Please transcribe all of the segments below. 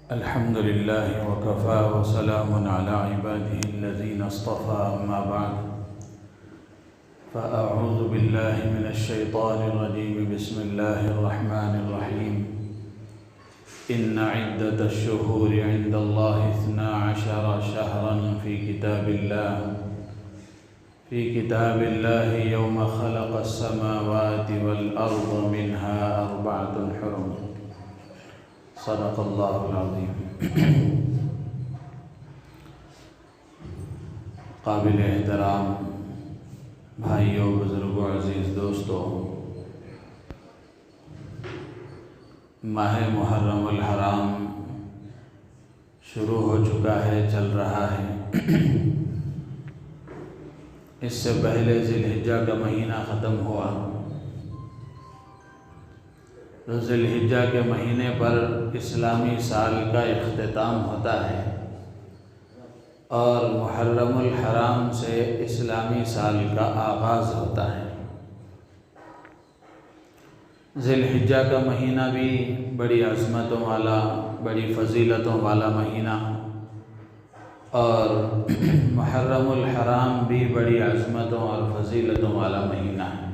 الحمد لله وكفى وسلام على عباده الذين اصطفى أما بعد فأعوذ بالله من الشيطان الرجيم بسم الله الرحمن الرحيم إن عدة الشهور عند الله 12 شهرا في كتاب الله يوم خلق السماوات والأرض منها 4 حرم صدق اللہ العظیم۔ قابل احترام بھائیوں، بزرگوں، عزیز دوستوں، ماہ محرم الحرام شروع ہو چکا ہے، چل رہا ہے۔ اس سے پہلے ذی الحجہ کا مہینہ ختم ہوا۔ ذی الحجہ کے مہینے پر اسلامی سال کا اختتام ہوتا ہے اور محرم الحرام سے اسلامی سال کا آغاز ہوتا ہے۔ ذی الحجہ کا مہینہ بھی بڑی عظمتوں والا، بڑی فضیلتوں والا مہینہ، اور محرم الحرام بھی بڑی عظمتوں اور فضیلتوں والا مہینہ ہے۔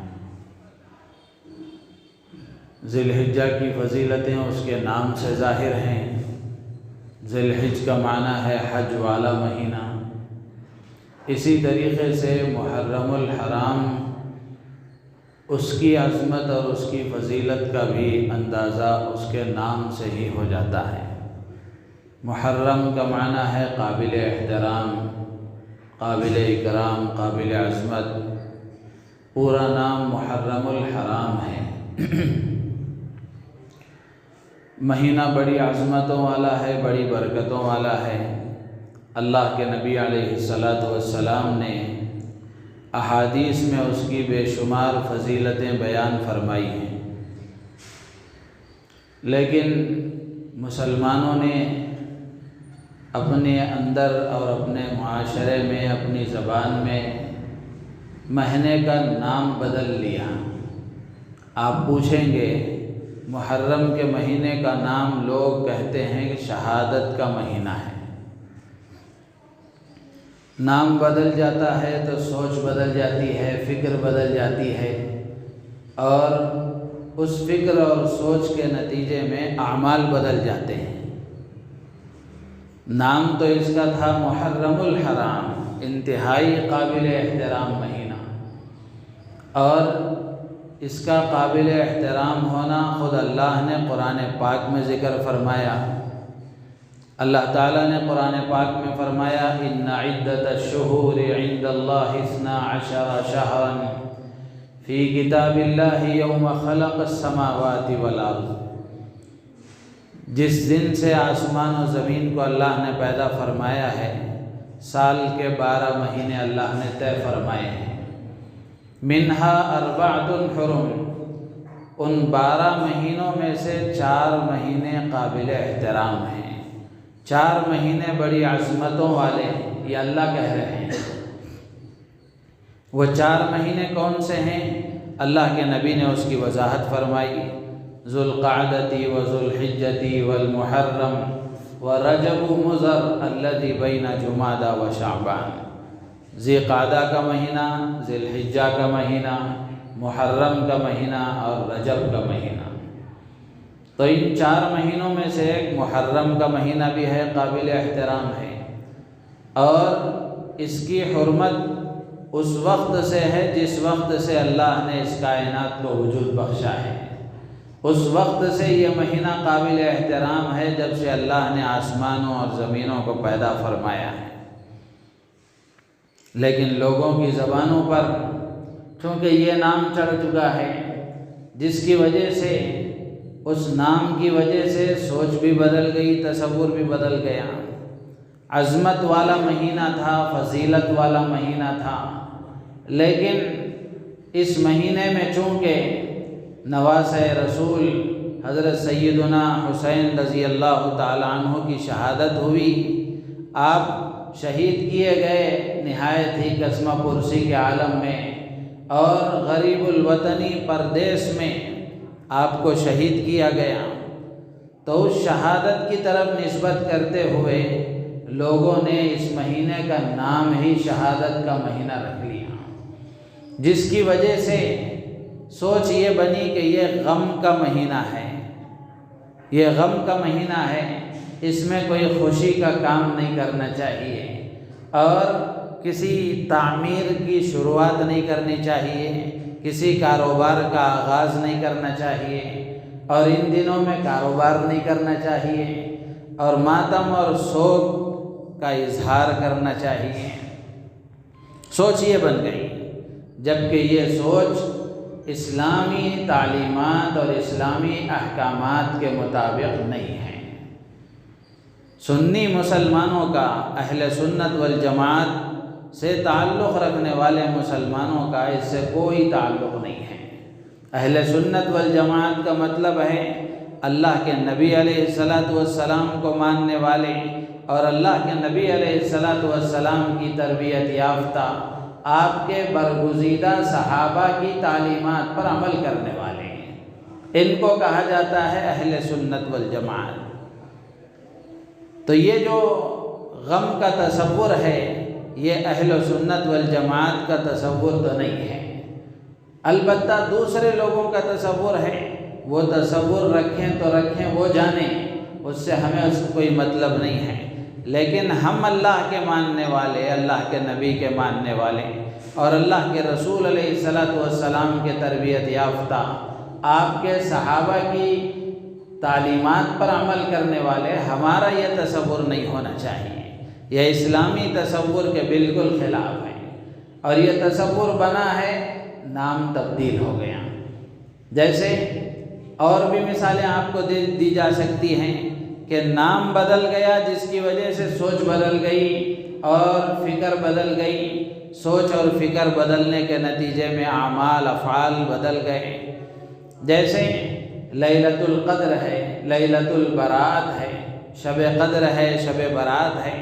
ذی الحجہ کی فضیلتیں اس کے نام سے ظاہر ہیں۔ ذی الحج کا معنی ہے حج والا مہینہ۔ اسی طریقے سے محرم الحرام اس کی عظمت اور اس کی فضیلت کا بھی اندازہ اس کے نام سے ہی ہو جاتا ہے۔ محرم کا معنی ہے قابل احترام، قابل اکرام، قابل عظمت۔ پورا نام محرم الحرام ہے۔ مہینہ بڑی عظمتوں والا ہے، بڑی برکتوں والا ہے۔ اللہ کے نبی علیہ السلام نے احادیث میں اس کی بے شمار فضیلتیں بیان فرمائی ہیں، لیکن مسلمانوں نے اپنے اندر اور اپنے معاشرے میں، اپنی زبان میں مہینے کا نام بدل لیا۔ آپ پوچھیں گے محرم کے مہینے کا نام لوگ کہتے ہیں کہ شہادت کا مہینہ ہے۔ نام بدل جاتا ہے تو سوچ بدل جاتی ہے، فکر بدل جاتی ہے، اور اس فکر اور سوچ کے نتیجے میں اعمال بدل جاتے ہیں۔ نام تو اس کا تھا محرم الحرام، انتہائی قابل احترام مہینہ، اور اس کا قابل احترام ہونا خود اللہ نے قرآن پاک میں ذکر فرمایا۔ اللہ تعالیٰ نے قرآن پاک میں فرمایا ان عدت الشہور عند اللہ 12 شہرا فی کتاب اللہ یوم خلق السماوات والارض۔ جس دن سے آسمان و زمین کو اللہ نے پیدا فرمایا ہے، سال کے 12 مہینے اللہ نے طے فرمائے ہیں۔ منہا 4 حرم، ان 12 مہینوں میں سے 4 مہینے قابل احترام ہیں۔ 4 مہینے بڑی عظمتوں والے ہیں، یہ اللہ کہہ رہے ہیں۔ وہ 4 مہینے کون سے ہیں؟ اللہ کے نبی نے اس کی وضاحت فرمائی۔ ذو القعدۃ و ذو الحجۃ والمحرم ورجب مضر الذی بین جمادی و شعبان۔ ذی قعدہ کا مہینہ، ذی الحجہ کا مہینہ، محرم کا مہینہ اور رجب کا مہینہ۔ تو ان 4 مہینوں میں سے ایک محرم کا مہینہ بھی ہے، قابل احترام ہے، اور اس کی حرمت اس وقت سے ہے جس وقت سے اللہ نے اس کائنات کو وجود بخشا ہے۔ اس وقت سے یہ مہینہ قابل احترام ہے جب سے اللہ نے آسمانوں اور زمینوں کو پیدا فرمایا ہے۔ لیکن لوگوں کی زبانوں پر چونکہ یہ نام چڑھ چکا ہے، جس کی وجہ سے اس نام کی وجہ سے سوچ بھی بدل گئی، تصور بھی بدل گیا۔ عظمت والا مہینہ تھا، فضیلت والا مہینہ تھا، لیکن اس مہینے میں چونکہ نواسۂ رسول حضرت سیدنا حسین رضی اللہ تعالیٰ عنہ کی شہادت ہوئی، آپ شہید کیے گئے نہایت ہی قسمہ پرسی کے عالم میں، اور غریب الوطنی پردیس میں آپ کو شہید کیا گیا۔ تو اس شہادت کی طرف نسبت کرتے ہوئے لوگوں نے اس مہینے کا نام ہی شہادت کا مہینہ رکھ لیا، جس کی وجہ سے سوچ یہ بنی کہ یہ غم کا مہینہ ہے، یہ غم کا مہینہ ہے، اس میں کوئی خوشی کا کام نہیں کرنا چاہیے اور کسی تعمیر کی شروعات نہیں کرنی چاہیے، کسی کاروبار کا آغاز نہیں کرنا چاہیے اور ان دنوں میں کاروبار نہیں کرنا چاہیے اور ماتم اور سوگ کا اظہار کرنا چاہیے۔ سوچ یہ بن گئی، جبکہ یہ سوچ اسلامی تعلیمات اور اسلامی احکامات کے مطابق نہیں ہے۔ سنی مسلمانوں کا، اہل سنت والجماعت سے تعلق رکھنے والے مسلمانوں کا اس سے کوئی تعلق نہیں ہے۔ اہل سنت والجماعت کا مطلب ہے اللہ کے نبی علیہ السلام کو ماننے والے اور اللہ کے نبی علیہ السلام کی تربیت یافتہ، آپ کے برگزیدہ صحابہ کی تعلیمات پر عمل کرنے والے ہیں، ان کو کہا جاتا ہے اہل سنت والجماعت۔ تو یہ جو غم کا تصور ہے یہ اہل سنت والجماعت کا تصور تو نہیں ہے، البتہ دوسرے لوگوں کا تصور ہے، وہ تصور رکھیں تو رکھیں، وہ جانیں، اس سے ہمیں اس کو کوئی مطلب نہیں ہے۔ لیکن ہم اللہ کے ماننے والے، اللہ کے نبی کے ماننے والے اور اللہ کے رسول علیہ السلام کے تربیت یافتہ، آپ کے صحابہ کی تعلیمات پر عمل کرنے والے، ہمارا یہ تصور نہیں ہونا چاہیے۔ یہ اسلامی تصور کے بالکل خلاف ہے اور یہ تصور بنا ہے، نام تبدیل ہو گیا۔ جیسے اور بھی مثالیں آپ کو دی جا سکتی ہیں کہ نام بدل گیا جس کی وجہ سے سوچ بدل گئی اور فکر بدل گئی، سوچ اور فکر بدلنے کے نتیجے میں اعمال افعال بدل گئے۔ جیسے لیلۃ القدر ہے، لیلۃ البرات ہے، شب قدر ہے، شب برات ہے۔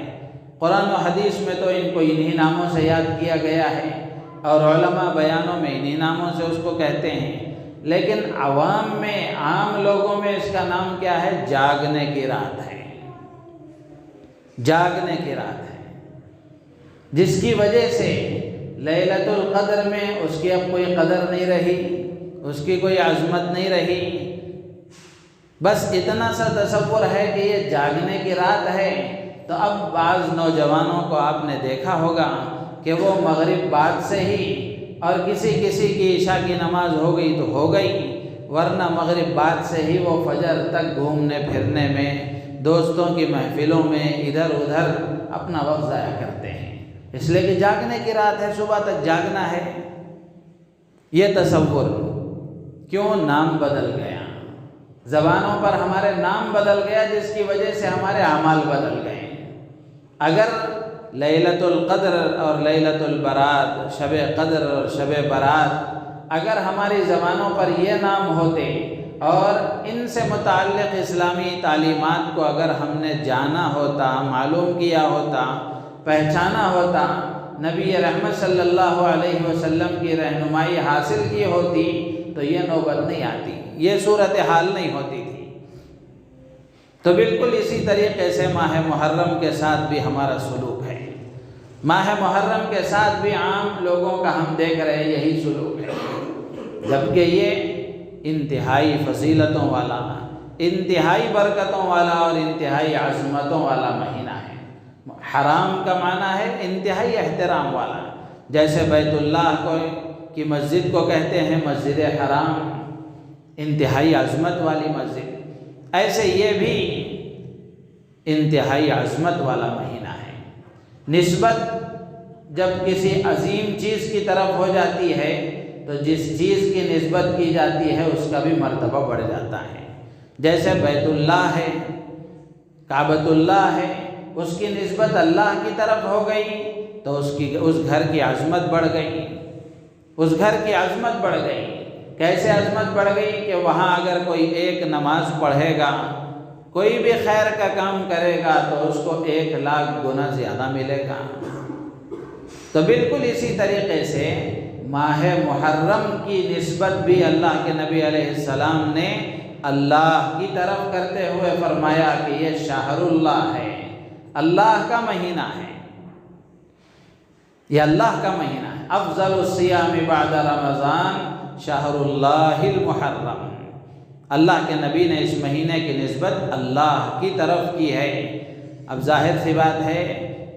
قرآن و حدیث میں تو ان کو انہی ناموں سے یاد کیا گیا ہے اور علماء بیانوں میں انہی ناموں سے اس کو کہتے ہیں، لیکن عوام میں، عام لوگوں میں اس کا نام کیا ہے؟ جاگنے کی رات ہے، جاگنے کی رات ہے، جس کی وجہ سے لیلۃ القدر میں اس کی اب کوئی قدر نہیں رہی، اس کی کوئی عظمت نہیں رہی، بس اتنا سا تصور ہے کہ یہ جاگنے کی رات ہے۔ تو اب بعض نوجوانوں کو آپ نے دیکھا ہوگا کہ وہ مغرب بعد سے ہی، اور کسی کی عشاء کی نماز ہو گئی تو ہو گئی، ورنہ مغرب بعد سے ہی وہ فجر تک گھومنے پھرنے میں، دوستوں کی محفلوں میں ادھر ادھر اپنا وقت ضائع کرتے ہیں، اس لیے کہ جاگنے کی رات ہے، صبح تک جاگنا ہے۔ یہ تصور کیوں؟ نام بدل گیا، زبانوں پر ہمارے نام بدل گیا، جس کی وجہ سے ہمارے اعمال بدل گئے۔ اگر لیلۃ القدر اور لیلۃ البرات، شب قدر اور شب برات، اگر ہماری زبانوں پر یہ نام ہوتے اور ان سے متعلق اسلامی تعلیمات کو اگر ہم نے جانا ہوتا، معلوم کیا ہوتا، پہچانا ہوتا، نبی رحمت صلی اللہ علیہ وسلم کی رہنمائی حاصل کی ہوتی تو یہ نوبت نہیں آتی، یہ صورتحال نہیں ہوتی تھی۔ تو بالکل اسی طریقے سے ماہ محرم کے ساتھ بھی ہمارا سلوک ہے، ماہ محرم کے ساتھ بھی عام لوگوں کا ہم دیکھ رہے ہیں یہی سلوک ہے، جبکہ یہ انتہائی فضیلتوں والا، انتہائی برکتوں والا اور انتہائی عظمتوں والا مہینہ ہے۔ حرام کا معنی ہے انتہائی احترام والا، جیسے بیت اللہ کی مسجد کو کہتے ہیں مسجد حرام، انتہائی عظمت والی مسجد، ایسے یہ بھی انتہائی عظمت والا مہینہ ہے۔ نسبت جب کسی عظیم چیز کی طرف ہو جاتی ہے تو جس چیز کی نسبت کی جاتی ہے اس کا بھی مرتبہ بڑھ جاتا ہے۔ جیسے بیت اللہ ہے، کعبۃ اللہ ہے، اس کی نسبت اللہ کی طرف ہو گئی تو اس گھر کی عظمت بڑھ گئی، اس گھر کی عظمت بڑھ گئی۔ کیسے عظمت بڑھ گئی کہ وہاں اگر کوئی ایک نماز پڑھے گا، کوئی بھی خیر کا کام کرے گا تو اس کو 1,00,000 گنا زیادہ ملے گا۔ تو بالکل اسی طریقے سے ماہ محرم کی نسبت بھی اللہ کے نبی علیہ السلام نے اللہ کی طرف کرتے ہوئے فرمایا کہ یہ شہر اللہ ہے، اللہ کا مہینہ ہے، یہ اللہ کا مہینہ ہے۔ افضل الصیام بعد رمضان شہر اللہ المحرم، اللہ کے نبی نے اس مہینے کی نسبت اللہ کی طرف کی ہے۔ اب ظاہر سی بات ہے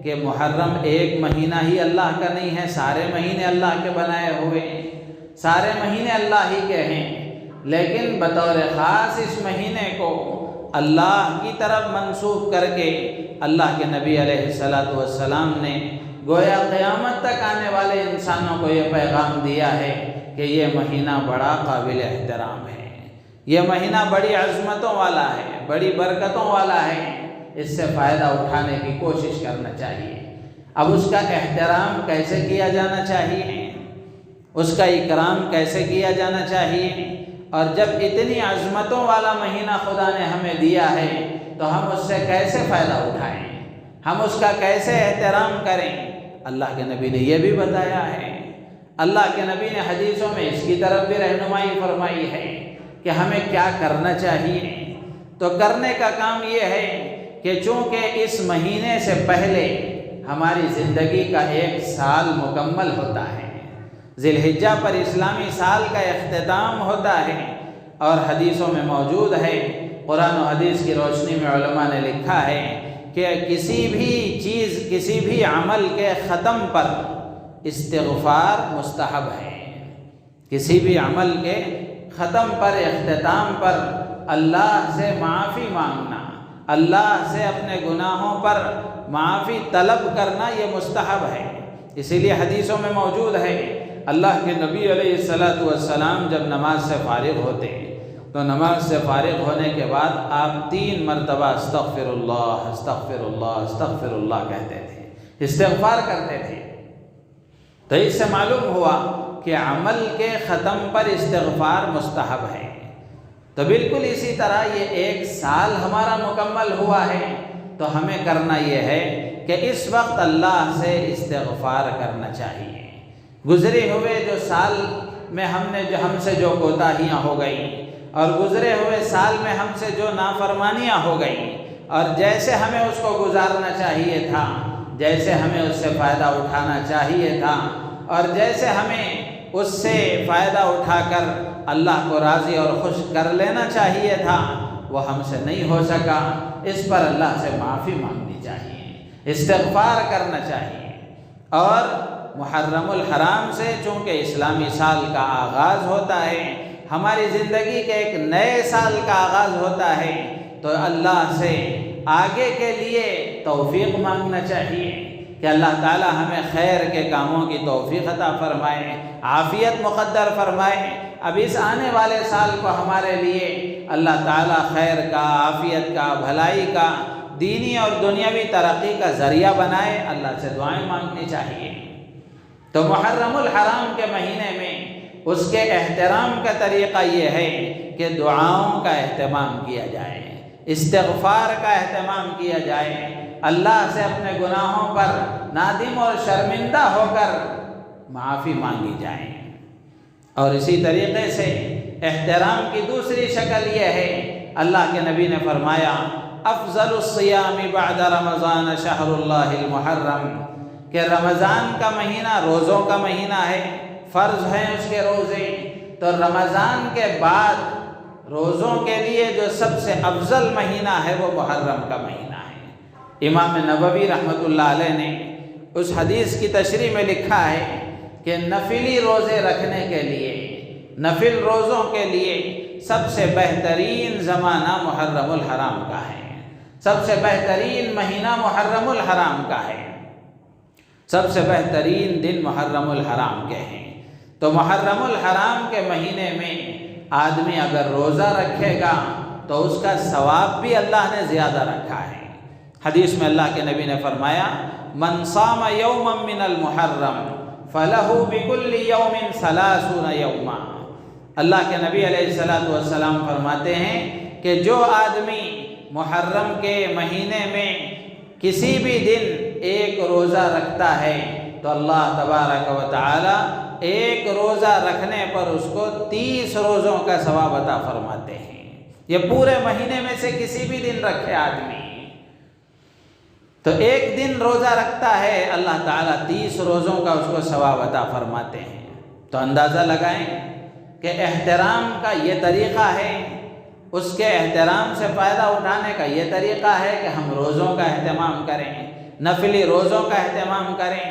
کہ محرم ایک مہینہ ہی اللہ کا نہیں ہے، سارے مہینے اللہ کے بنائے ہوئے، سارے مہینے اللہ ہی کے ہیں، لیکن بطور خاص اس مہینے کو اللہ کی طرف منسوب کر کے اللہ کے نبی علیہ السلام نے گویا قیامت تک آنے والے انسانوں کو یہ پیغام دیا ہے کہ یہ مہینہ بڑا قابل احترام ہے، یہ مہینہ بڑی عظمتوں والا ہے، بڑی برکتوں والا ہے، اس سے فائدہ اٹھانے کی کوشش کرنا چاہیے۔ اب اس کا احترام کیسے کیا جانا چاہیے، اس کا اکرام کیسے کیا جانا چاہیے، اور جب اتنی عظمتوں والا مہینہ خدا نے ہمیں دیا ہے تو ہم اس سے کیسے فائدہ اٹھائیں، ہم اس کا کیسے احترام کریں، اللہ کے نبی نے یہ بھی بتایا ہے۔ اللہ کے نبی نے حدیثوں میں اس کی طرف بھی رہنمائی فرمائی ہے کہ ہمیں کیا کرنا چاہیے۔ تو کرنے کا کام یہ ہے کہ چونکہ اس مہینے سے پہلے ہماری زندگی کا ایک سال مکمل ہوتا ہے، ذی الحجہ پر اسلامی سال کا اختتام ہوتا ہے، اور حدیثوں میں موجود ہے، قرآن و حدیث کی روشنی میں علماء نے لکھا ہے کہ کسی بھی چیز، کسی بھی عمل کے ختم پر استغفار مستحب ہے، کسی بھی عمل کے ختم پر، اختتام پر اللہ سے معافی مانگنا، اللہ سے اپنے گناہوں پر معافی طلب کرنا یہ مستحب ہے۔ اسی لیے حدیثوں میں موجود ہے، اللہ کے نبی علیہ السلام جب نماز سے فارغ ہوتے تو نماز سے فارغ ہونے کے بعد آپ 3 مرتبہ استغفر اللہ استغفر اللہ استغفر اللہ کہتے تھے، استغفار کرتے تھے۔ تو اس سے معلوم ہوا کہ عمل کے ختم پر استغفار مستحب ہے۔ تو بالکل اسی طرح یہ ایک سال ہمارا مکمل ہوا ہے تو ہمیں کرنا یہ ہے کہ اس وقت اللہ سے استغفار کرنا چاہیے۔ گزرے ہوئے جو سال میں ہم سے جو کوتاہیاں ہو گئیں، اور گزرے ہوئے سال میں ہم سے جو نافرمانیاں ہو گئیں، اور جیسے ہمیں اس کو گزارنا چاہیے تھا، جیسے ہمیں اس سے فائدہ اٹھانا چاہیے تھا، اور جیسے ہمیں اس سے فائدہ اٹھا کر اللہ کو راضی اور خوش کر لینا چاہیے تھا، وہ ہم سے نہیں ہو سکا، اس پر اللہ سے معافی مانگنی چاہیے، استغفار کرنا چاہیے۔ اور محرم الحرام سے چونکہ اسلامی سال کا آغاز ہوتا ہے، ہماری زندگی کے ایک نئے سال کا آغاز ہوتا ہے، تو اللہ سے آگے کے لیے توفیق مانگنا چاہیے کہ اللہ تعالی ہمیں خیر کے کاموں کی توفیق عطا فرمائے، عافیت مقدر فرمائے۔ اب اس آنے والے سال کو ہمارے لیے اللہ تعالی خیر کا، عافیت کا، بھلائی کا، دینی اور دنیاوی ترقی کا ذریعہ بنائے، اللہ سے دعائیں مانگنی چاہیے۔ تو محرم الحرام کے مہینے میں اس کے احترام کا طریقہ یہ ہے کہ دعاؤں کا اہتمام کیا جائے، استغفار کا اہتمام کیا جائے، اللہ سے اپنے گناہوں پر نادم اور شرمندہ ہو کر معافی مانگی جائے۔ اور اسی طریقے سے احترام کی دوسری شکل یہ ہے، اللہ کے نبی نے فرمایا افضل الصیام بعد رمضان شہر اللہ المحرم، کہ رمضان کا مہینہ روزوں کا مہینہ ہے، فرض ہیں اس کے روزے، تو رمضان کے بعد روزوں کے لیے جو سب سے افضل مہینہ ہے وہ محرم کا مہینہ ہے۔ امام نووی رحمۃ اللہ علیہ نے اس حدیث کی تشریح میں لکھا ہے کہ نفلی روزے رکھنے کے لیے، نفل روزوں کے لیے سب سے بہترین زمانہ محرم الحرام کا ہے، سب سے بہترین مہینہ محرم الحرام کا ہے، سب سے بہترین دن محرم الحرام کے ہیں۔ تو محرم الحرام کے مہینے میں آدمی اگر روزہ رکھے گا تو اس کا ثواب بھی اللہ نے زیادہ رکھا ہے۔ حدیث میں اللہ کے نبی نے فرمایا من صام یوما من المحرم فلہ بکل یوم 30 یوما، اللہ کے نبی علیہ السلام فرماتے ہیں کہ جو آدمی محرم کے مہینے میں کسی بھی دن ایک روزہ رکھتا ہے تو اللہ تبارک و تعالی ایک روزہ رکھنے پر اس کو 30 روزوں کا ثواب عطا فرماتے ہیں۔ یہ پورے مہینے میں سے کسی بھی دن رکھے آدمی تو ایک دن روزہ رکھتا ہے، اللہ تعالیٰ 30 روزوں کا اس کو ثواب عطا فرماتے ہیں۔ تو اندازہ لگائیں کہ احترام کا یہ طریقہ ہے، اس کے احترام سے فائدہ اٹھانے کا یہ طریقہ ہے کہ ہم روزوں کا اہتمام کریں، نفلی روزوں کا اہتمام کریں،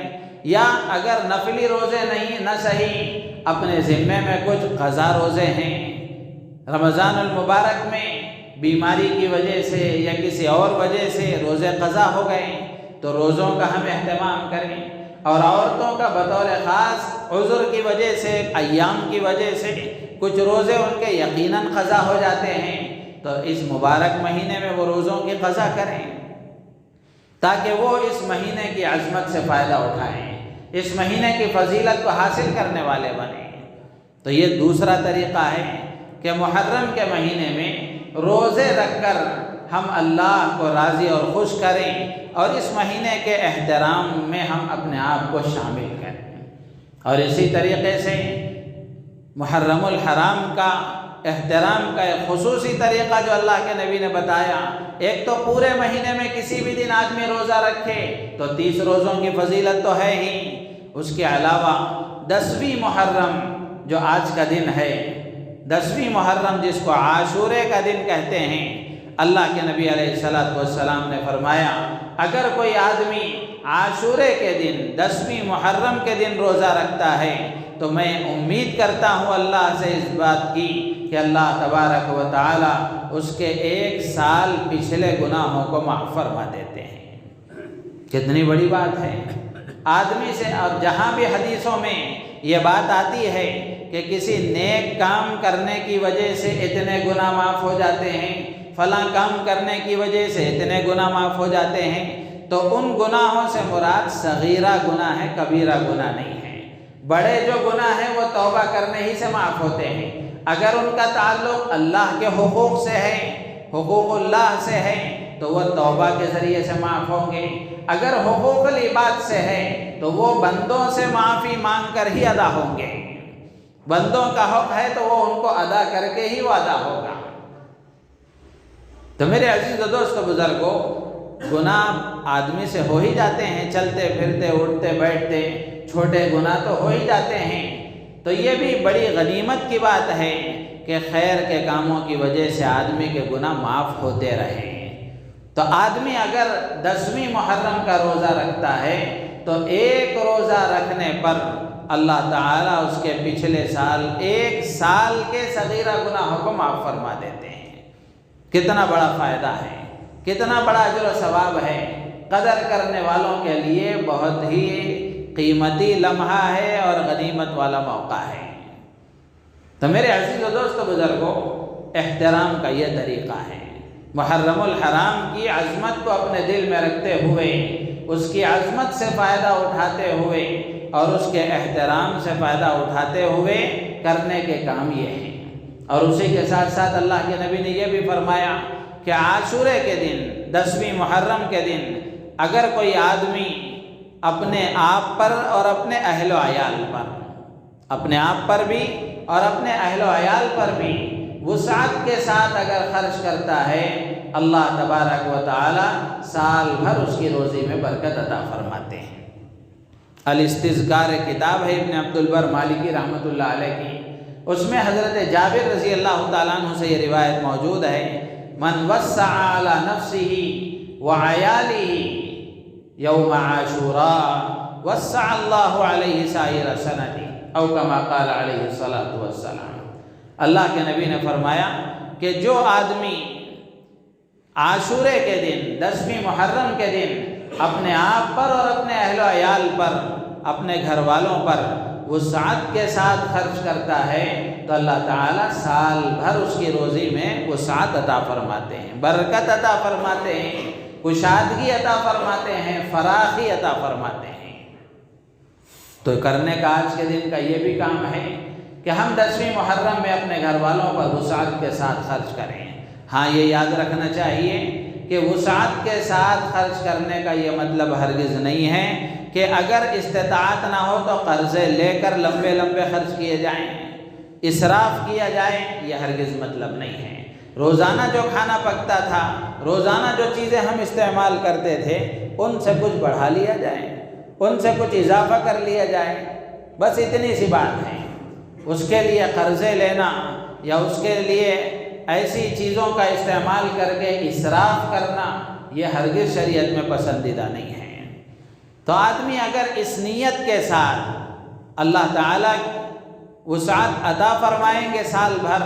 یا اگر نفلی روزے نہیں نہ صحیح اپنے ذمے میں کچھ قضا روزے ہیں، رمضان المبارک میں بیماری کی وجہ سے یا کسی اور وجہ سے روزے قضا ہو گئے تو روزوں کا ہم اہتمام کریں، اور عورتوں کا بطور خاص عذر کی وجہ سے، ایام کی وجہ سے کچھ روزے ان کے یقیناً قضا ہو جاتے ہیں، تو اس مبارک مہینے میں وہ روزوں کی قضا کریں تاکہ وہ اس مہینے کی عظمت سے فائدہ اٹھائیں، اس مہینے کی فضیلت کو حاصل کرنے والے بنیں۔ تو یہ دوسرا طریقہ ہے کہ محرم کے مہینے میں روزے رکھ کر ہم اللہ کو راضی اور خوش کریں، اور اس مہینے کے احترام میں ہم اپنے آپ کو شامل کریں۔ اور اسی طریقے سے محرم الحرام کا احترام کا ایک خصوصی طریقہ جو اللہ کے نبی نے بتایا، ایک تو پورے مہینے میں کسی بھی دن آدمی روزہ رکھے تو 30 روزوں کی فضیلت تو ہے ہی، اس کے علاوہ 10ویں محرم جو آج کا دن ہے، 10ویں محرم جس کو عاشورے کا دن کہتے ہیں، اللہ کے نبی علیہ السلام نے فرمایا اگر کوئی آدمی عاشورے کے دن 10ویں محرم کے دن روزہ رکھتا ہے تو میں امید کرتا ہوں اللہ سے اس بات کی کہ اللہ تبارک و تعالی اس کے 1 سال پچھلے گناہوں کو معاف فرما دیتے ہیں۔ کتنی بڑی بات ہے آدمی سے، اور جہاں بھی حدیثوں میں یہ بات آتی ہے کہ کسی نیک کام کرنے کی وجہ سے اتنے گناہ معاف ہو جاتے ہیں، فلاں کام کرنے کی وجہ سے اتنے گناہ معاف ہو جاتے ہیں، تو ان گناہوں سے مراد صغیرہ گناہ ہے، کبیرہ گناہ نہیں ہے۔ بڑے جو گناہ ہیں وہ توبہ کرنے ہی سے معاف ہوتے ہیں، اگر ان کا تعلق اللہ کے حقوق سے ہے، حقوق اللہ سے ہے تو وہ توبہ کے ذریعے سے معاف ہوں گے، اگر حقوق العباد سے ہے تو وہ بندوں سے معافی مانگ کر ہی ادا ہوں گے، بندوں کا حق ہے تو وہ ان کو ادا کر کے ہی وہ ادا ہوگا۔ تو میرے عزیز و دوست بزرگوں، گناہ آدمی سے ہو ہی جاتے ہیں، چلتے پھرتے اٹھتے بیٹھتے چھوٹے گناہ تو ہو ہی جاتے ہیں، تو یہ بھی بڑی غنیمت کی بات ہے کہ خیر کے کاموں کی وجہ سے آدمی کے گناہ معاف ہوتے رہیں۔ تو آدمی اگر 10ویں محرم کا روزہ رکھتا ہے تو 1 روزہ رکھنے پر اللہ تعالیٰ اس کے پچھلے سال 1 سال کے صغیرہ گناہوں کو معاف فرما دیتے ہیں۔ کتنا بڑا فائدہ ہے، کتنا بڑا اجر و ثواب ہے، قدر کرنے والوں کے لیے بہت ہی قیمتی لمحہ ہے اور غنیمت والا موقع ہے۔ تو میرے عزیز و دوست بزرگوں، احترام کا یہ طریقہ ہے، محرم الحرام کی عظمت کو اپنے دل میں رکھتے ہوئے، اس کی عظمت سے فائدہ اٹھاتے ہوئے اور اس کے احترام سے فائدہ اٹھاتے ہوئے کرنے کے کام یہ ہیں۔ اور اسی کے ساتھ ساتھ اللہ کے نبی نے یہ بھی فرمایا کہ عاشورے کے دن، 10ویں محرم کے دن، اگر کوئی آدمی اپنے آپ پر اور اپنے اہل و عیال پر، اپنے آپ پر بھی اور اپنے اہل و عیال پر بھی وسعت کے ساتھ اگر خرچ کرتا ہے، اللہ تبارک و تعالی سال بھر اس کی روزی میں برکت عطا فرماتے ہیں۔ الاستذکار کتاب ہے ابن عبد البر مالکی رحمۃ اللہ علیہ کی، اس میں حضرت جابر رضی اللہ تعالیٰ عنہ سے یہ روایت موجود ہے، من وسع علی نفسه وعیاله یوم عاشوراء وسع اللہ علیہ سائر سنتی او کما قال علیہ الصلاۃ والسلام۔ اللہ کے نبی نے فرمایا کہ جو آدمی عاشورے کے دن، 10ویں محرم کے دن اپنے آپ پر اور اپنے اہل و عیال پر، اپنے گھر والوں پر وسعت کے ساتھ خرچ کرتا ہے تو اللہ تعالیٰ سال بھر اس کی روزی میں وسعت عطا فرماتے ہیں، برکت عطا فرماتے ہیں، کشادگی عطا فرماتے ہیں، فراخی عطا فرماتے ہیں۔ تو کرنے کا آج کے دن کا یہ بھی کام ہے کہ ہم 10ویں محرم میں اپنے گھر والوں پر وسعت کے ساتھ خرچ کریں۔ ہاں یہ یاد رکھنا چاہیے کہ وسعت کے ساتھ خرچ کرنے کا یہ مطلب ہرگز نہیں ہے کہ اگر استطاعت نہ ہو تو قرضے لے کر لمبے لمبے خرچ کیے جائیں، اسراف کیا جائے، یہ ہرگز مطلب نہیں ہے۔ روزانہ جو کھانا پکتا تھا، روزانہ جو چیزیں ہم استعمال کرتے تھے، ان سے کچھ بڑھا لیا جائے، ان سے کچھ اضافہ کر لیا جائے، بس اتنی سی بات ہے۔ اس کے لیے قرضے لینا یا اس کے لیے ایسی چیزوں کا استعمال کر کے اسراف کرنا، یہ ہرگز شریعت میں پسندیدہ نہیں ہے۔ تو آدمی اگر اس نیت کے ساتھ اللہ تعالیٰ وسعت عطا فرمائیں گے سال بھر،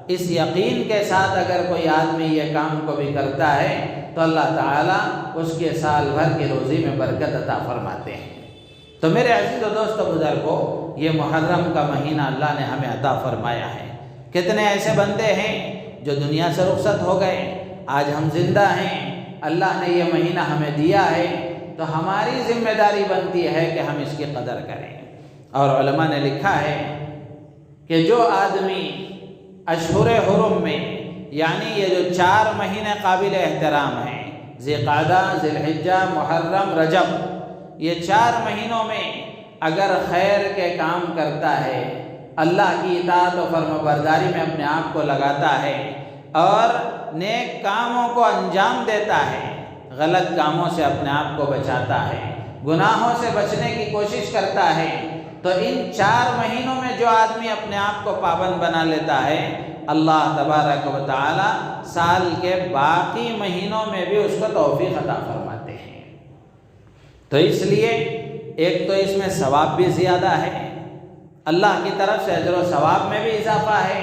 اس یقین کے ساتھ اگر کوئی آدمی یہ کام کو بھی کرتا ہے تو اللہ تعالیٰ اس کے سال بھر کی روزی میں برکت عطا فرماتے ہیں۔ تو میرے عزیز و دوست و بزرگوں، یہ محرم کا مہینہ اللہ نے ہمیں عطا فرمایا ہے۔ کتنے ایسے بندے ہیں جو دنیا سے رخصت ہو گئے، آج ہم زندہ ہیں، اللہ نے یہ مہینہ ہمیں دیا ہے، تو ہماری ذمہ داری بنتی ہے کہ ہم اس کی قدر کریں۔ اور علماء نے لکھا ہے کہ جو آدمی اشہر حرم میں، یعنی یہ جو 4 مہینے قابل احترام ہیں، ذی قعدہ، ذی الحجہ، محرم، رجب، یہ 4 مہینوں میں اگر خیر کے کام کرتا ہے، اللہ کی اطاعت و فرمانبرداری میں اپنے آپ کو لگاتا ہے اور نیک کاموں کو انجام دیتا ہے، غلط کاموں سے اپنے آپ کو بچاتا ہے، گناہوں سے بچنے کی کوشش کرتا ہے، تو ان 4 مہینوں میں جو آدمی اپنے آپ کو پابند بنا لیتا ہے، اللہ تبارک و تعالی سال کے باقی مہینوں میں بھی اس کو توفیق عطا فرماتے ہیں۔ تو اس لیے ایک تو اس میں ثواب بھی زیادہ ہے، اللہ کی طرف سے اجر و ثواب میں بھی اضافہ ہے،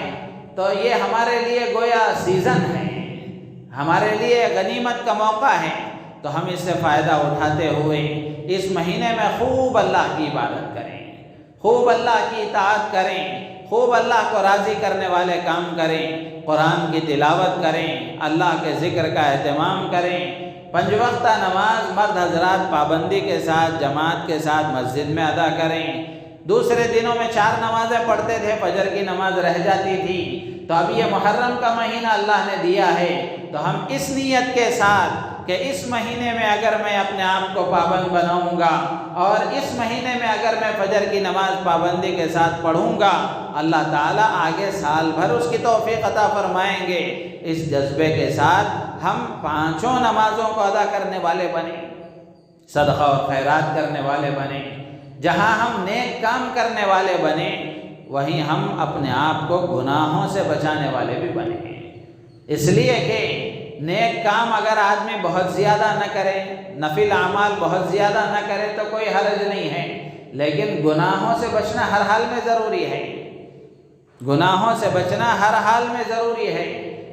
تو یہ ہمارے لیے گویا سیزن ہے، ہمارے لیے غنیمت کا موقع ہے، تو ہم اس سے فائدہ اٹھاتے ہوئے اس مہینے میں خوب اللہ کی عبادت کریں، خوب اللہ کی اطاعت کریں، خوب اللہ کو راضی کرنے والے کام کریں، قرآن کی تلاوت کریں، اللہ کے ذکر کا اہتمام کریں، 5 وقتہ نماز مرد حضرات پابندی کے ساتھ جماعت کے ساتھ مسجد میں ادا کریں۔ دوسرے دنوں میں 4 نمازیں پڑھتے تھے، فجر کی نماز رہ جاتی تھی، تو اب یہ محرم کا مہینہ اللہ نے دیا ہے، تو ہم اس نیت کے ساتھ کہ اس مہینے میں اگر میں اپنے آپ کو پابند بناؤں گا اور اس مہینے میں اگر میں فجر کی نماز پابندی کے ساتھ پڑھوں گا، اللہ تعالیٰ آگے سال بھر اس کی توفیق عطا فرمائیں گے۔ اس جذبے کے ساتھ ہم 5 نمازوں کو ادا کرنے والے بنیں، صدقہ اور خیرات کرنے والے بنیں، جہاں ہم نیک کام کرنے والے بنیں، وہیں ہم اپنے آپ کو گناہوں سے بچانے والے بھی بنیں۔ اس لیے کہ نیک کام اگر آدمی بہت زیادہ نہ کرے، نفل اعمال بہت زیادہ نہ کرے تو کوئی حرج نہیں ہے، لیکن گناہوں سے بچنا ہر حال میں ضروری ہے، گناہوں سے بچنا ہر حال میں ضروری ہے۔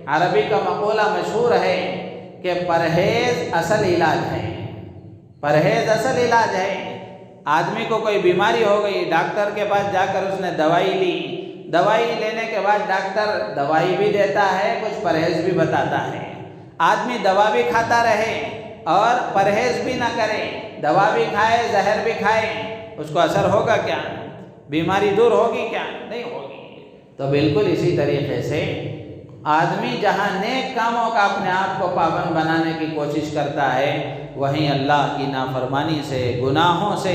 عربی کا مقولہ مشہور ہے کہ پرہیز اصل علاج ہے، پرہیز اصل علاج ہے۔ آدمی کو کوئی بیماری ہو گئی، ڈاکٹر کے پاس جا کر اس نے دوائی لی، دوائی لینے کے بعد ڈاکٹر دوائی بھی دیتا ہے، کچھ پرہیز بھی بتاتا ہے۔ آدمی دوا بھی کھاتا رہے اور پرہیز بھی نہ کرے، دوا بھی کھائے زہر بھی کھائے، اس کو اثر ہوگا کیا؟ بیماری دور ہوگی کیا؟ نہیں ہوگی۔ تو بالکل اسی طریقے سے آدمی جہاں نیک کاموں کا اپنے آپ کو پابند بنانے کی کوشش کرتا ہے، وہیں اللہ کی نافرمانی سے، گناہوں سے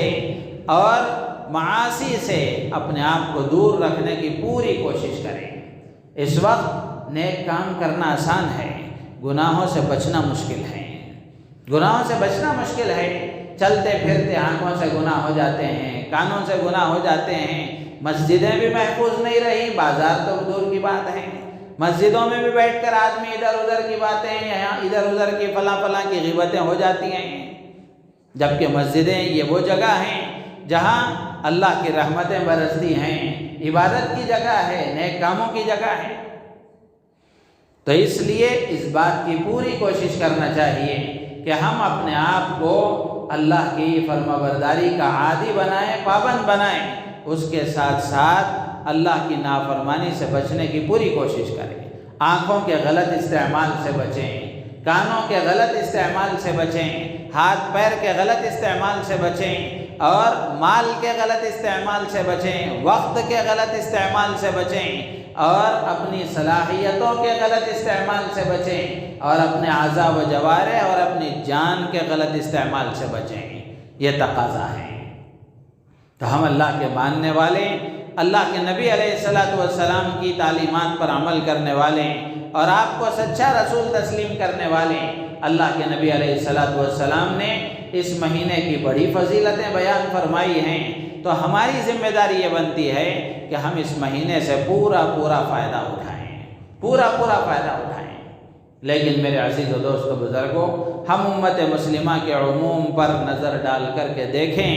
اور معاصی سے اپنے آپ کو دور رکھنے کی پوری کوشش کریں۔ اس وقت نیک کام کرنا آسان ہے، گناہوں سے بچنا مشکل ہے، گناہوں سے بچنا مشکل ہے۔ چلتے پھرتے آنکھوں سے گناہ ہو جاتے ہیں، کانوں سے گناہ ہو جاتے ہیں، مسجدیں بھی محفوظ نہیں رہی، بازار تو دور کی بات ہے، مسجدوں میں بھی بیٹھ کر آدمی ادھر ادھر کی باتیں، یہاں ادھر ادھر کی فلاں فلاں کی غیبتیں ہو جاتی ہیں، جبکہ مسجدیں یہ وہ جگہ ہیں جہاں اللہ کی رحمتیں برستی ہیں، عبادت کی جگہ ہے، نیک کاموں کی جگہ ہے۔ تو اس لیے اس بات کی پوری کوشش کرنا چاہیے کہ ہم اپنے آپ کو اللہ کی فرمانبرداری کا عادی بنائیں، پابند بنائیں، اس کے ساتھ ساتھ اللہ کی نافرمانی سے بچنے کی پوری کوشش کریں۔ آنکھوں کے غلط استعمال سے بچیں، کانوں کے غلط استعمال سے بچیں، ہاتھ پیر کے غلط استعمال سے بچیں، اور مال کے غلط استعمال سے بچیں، وقت کے غلط استعمال سے بچیں، اور اپنی صلاحیتوں کے غلط استعمال سے بچیں، اور اپنے اعضاء و جوارح اور اپنی جان کے غلط استعمال سے بچیں۔ یہ تقاضا ہے۔ تو ہم اللہ کے ماننے والے، اللہ کے نبی علیہ الصلوۃ والسلام کی تعلیمات پر عمل کرنے والے، اور آپ کو سچا رسول تسلیم کرنے والے اللہ کے نبی علیہ الصلوۃ والسلام نے اس مہینے کی بڑی فضیلتیں بیان فرمائی ہیں، تو ہماری ذمہ داری یہ بنتی ہے کہ ہم اس مہینے سے پورا فائدہ اٹھائیں، پورا فائدہ اٹھائیں۔ لیکن میرے عزیز و دوست و بزرگوں، ہم امت مسلمہ کے عموم پر نظر ڈال کر کے دیکھیں،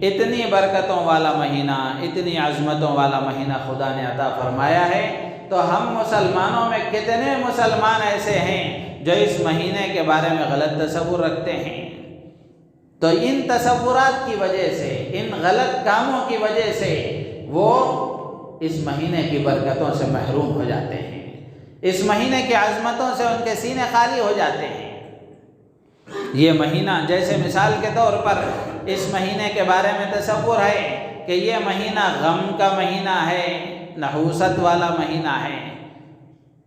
اتنی برکتوں والا مہینہ، اتنی عظمتوں والا مہینہ خدا نے عطا فرمایا ہے، تو ہم مسلمانوں میں کتنے مسلمان ایسے ہیں جو اس مہینے کے بارے میں غلط تصور رکھتے ہیں؟ تو ان تصورات کی وجہ سے، ان غلط کاموں کی وجہ سے وہ اس مہینے کی برکتوں سے محروم ہو جاتے ہیں، اس مہینے کی عظمتوں سے ان کے سینے خالی ہو جاتے ہیں۔ یہ مہینہ، جیسے مثال کے طور پر اس مہینے کے بارے میں تصور ہے کہ یہ مہینہ غم کا مہینہ ہے، نحوست والا مہینہ ہے۔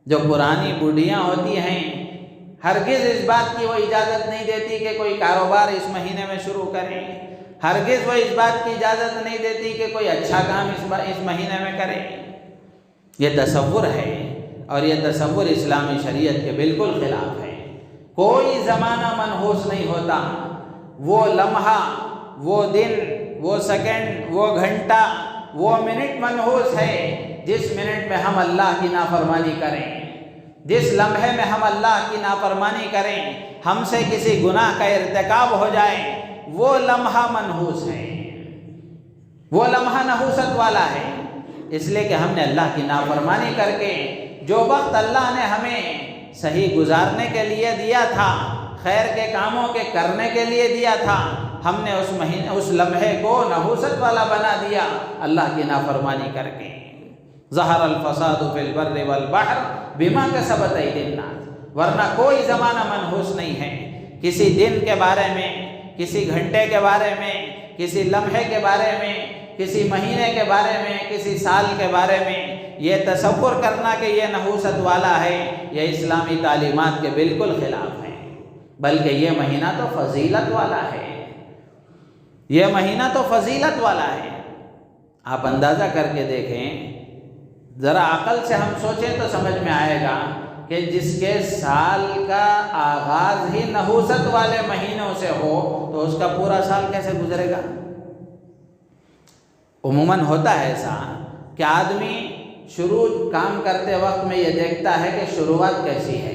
جو پرانی بوڑھیاں ہوتی ہیں ہرگز اس بات کی وہ اجازت نہیں دیتی کہ کوئی کاروبار اس مہینے میں شروع کریں، ہرگز وہ اس بات کی اجازت نہیں دیتی کہ کوئی اچھا کام اس مہینے میں کرے۔ یہ تصور ہے، اور یہ تصور اسلامی شریعت کے بالکل خلاف ہے۔ کوئی زمانہ منحوس نہیں ہوتا، وہ لمحہ، وہ دن، وہ سیکنڈ، وہ گھنٹہ، وہ منٹ منحوس ہے جس منٹ میں ہم اللہ کی نافرمانی کریں، جس لمحے میں ہم اللہ کی نافرمانی کریں، ہم سے کسی گناہ کا ارتکاب ہو جائے، وہ لمحہ منحوس ہے، وہ لمحہ نحوست والا ہے۔ اس لیے کہ ہم نے اللہ کی نافرمانی کر کے جو وقت اللہ نے ہمیں صحیح گزارنے کے لیے دیا تھا، خیر کے کاموں کے کرنے کے لیے دیا تھا، ہم نے اس لمحے کو نحوست والا بنا دیا اللہ کی نافرمانی کر کے۔ ظہر الفساد فی البر والبحر بما کسبت ایدی الناس، ورنہ کوئی زمانہ منحوس نہیں ہے۔ کسی دن کے بارے میں، کسی گھنٹے کے بارے میں، کسی لمحے کے بارے میں، کسی مہینے کے بارے میں، کسی سال کے بارے میں یہ تصور کرنا کہ یہ نحوست والا ہے، یہ اسلامی تعلیمات کے بالکل خلاف ہے۔ بلکہ یہ مہینہ تو فضیلت والا ہے، یہ مہینہ تو فضیلت والا ہے۔ آپ اندازہ کر کے دیکھیں، ذرا عقل سے ہم سوچیں تو سمجھ میں آئے گا کہ جس کے سال کا آغاز ہی نحوست والے مہینوں سے ہو تو اس کا پورا سال کیسے گزرے گا؟ عموماً ہوتا ہے ایسا کہ آدمی شروع کام کرتے وقت میں یہ دیکھتا ہے کہ شروعات کیسی ہے،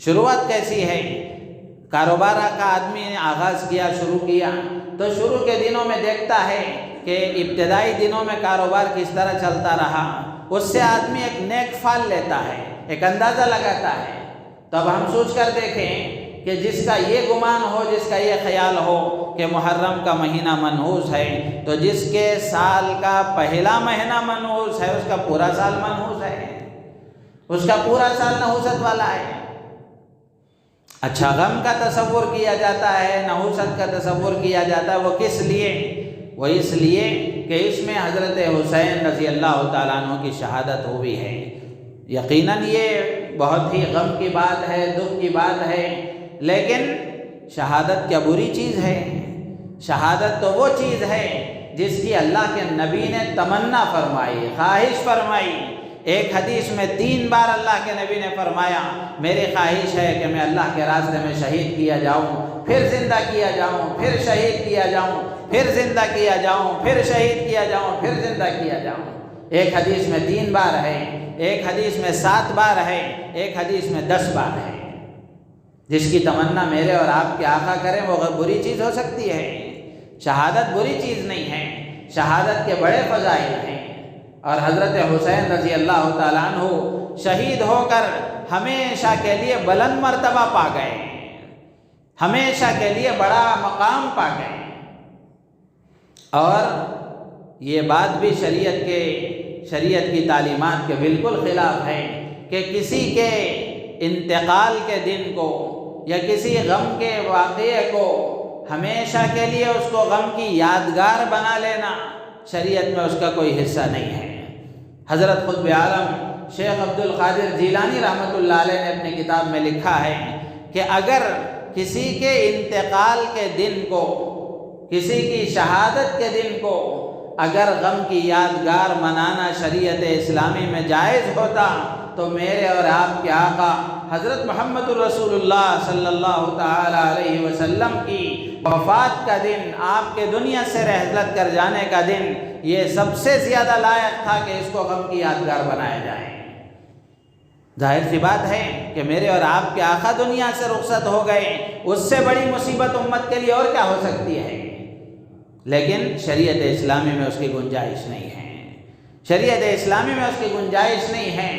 شروعات کیسی ہے۔ کاروبار کا آدمی نے آغاز کیا، شروع کیا، تو شروع کے دنوں میں دیکھتا ہے کہ ابتدائی دنوں میں کاروبار کس طرح چلتا رہا، اس سے آدمی ایک نیک فال لیتا ہے، ایک اندازہ لگاتا ہے۔ تو اب ہم سوچ کر دیکھیں کہ جس کا یہ گمان ہو، جس کا یہ خیال ہو کہ محرم کا مہینہ منحوس ہے، تو جس کے سال کا پہلا مہینہ منحوس ہے اس کا پورا سال منحوس ہے، اس کا پورا سال نحوست والا ہے۔ اچھا، غم کا تصور کیا جاتا ہے، نحوست کا تصور کیا جاتا ہے، وہ کس لیے؟ وہ اس لیے کہ اس میں حضرت حسین رضی اللہ تعالیٰ عنہ کی شہادت ہوئی ہے۔ یقیناً یہ بہت ہی غم کی بات ہے، دکھ کی بات ہے، لیکن شہادت کیا بری چیز ہے؟ شہادت تو وہ چیز ہے جس کی اللہ کے نبی نے تمنا فرمائی، خواہش فرمائی۔ ایک حدیث میں 3 بار اللہ کے نبی نے فرمایا، میری خواہش ہے کہ میں اللہ کے راستے میں شہید کیا جاؤں، پھر زندہ کیا جاؤں، پھر شہید کیا جاؤں، پھر زندہ کیا جاؤں، پھر شہید کیا جاؤں، پھر زندہ کیا جاؤں۔ ایک حدیث میں 3 بار ہے، ایک حدیث میں 7 بار ہے، ایک حدیث میں 10 بار ہے۔ جس کی تمنا میرے اور آپ کے آقا کریں وہ بری چیز ہو سکتی ہے؟ شہادت بری چیز نہیں ہے، شہادت کے بڑے فضائل ہیں۔ اور حضرت حسین رضی اللہ تعالیٰ عنہ شہید ہو کر ہمیشہ کے لیے بلند مرتبہ پا گئے، ہمیشہ کے لیے بڑا مقام پا گئے۔ اور یہ بات بھی شریعت کی تعلیمات کے بالکل خلاف ہے کہ کسی کے انتقال کے دن کو یا کسی غم کے واقعے کو ہمیشہ کے لیے اس کو غم کی یادگار بنا لینا شریعت میں اس کا کوئی حصہ نہیں ہے۔ حضرت قطب عالم شیخ عبد القادر جیلانی رحمۃ اللہ علیہ نے اپنی کتاب میں لکھا ہے کہ اگر کسی کے انتقال کے دن کو، کسی کی شہادت کے دن کو اگر غم کی یادگار منانا شریعت اسلامی میں جائز ہوتا تو میرے اور آپ کے آقا حضرت محمد الرسول اللہ صلی اللہ تعالی علیہ وسلم کی وفات کا دن، آپ کے دنیا سے رحلت کر جانے کا دن، یہ سب سے زیادہ لائق تھا کہ اس کو غم کی یادگار بنایا جائے۔ ظاہر سی بات ہے کہ میرے اور آپ کے آقا دنیا سے رخصت ہو گئے، اس سے بڑی مصیبت امت کے لیے اور کیا ہو سکتی ہے؟ لیکن شریعت اسلامی میں اس کی گنجائش نہیں ہے، شریعت اسلامی میں اس کی گنجائش نہیں ہے۔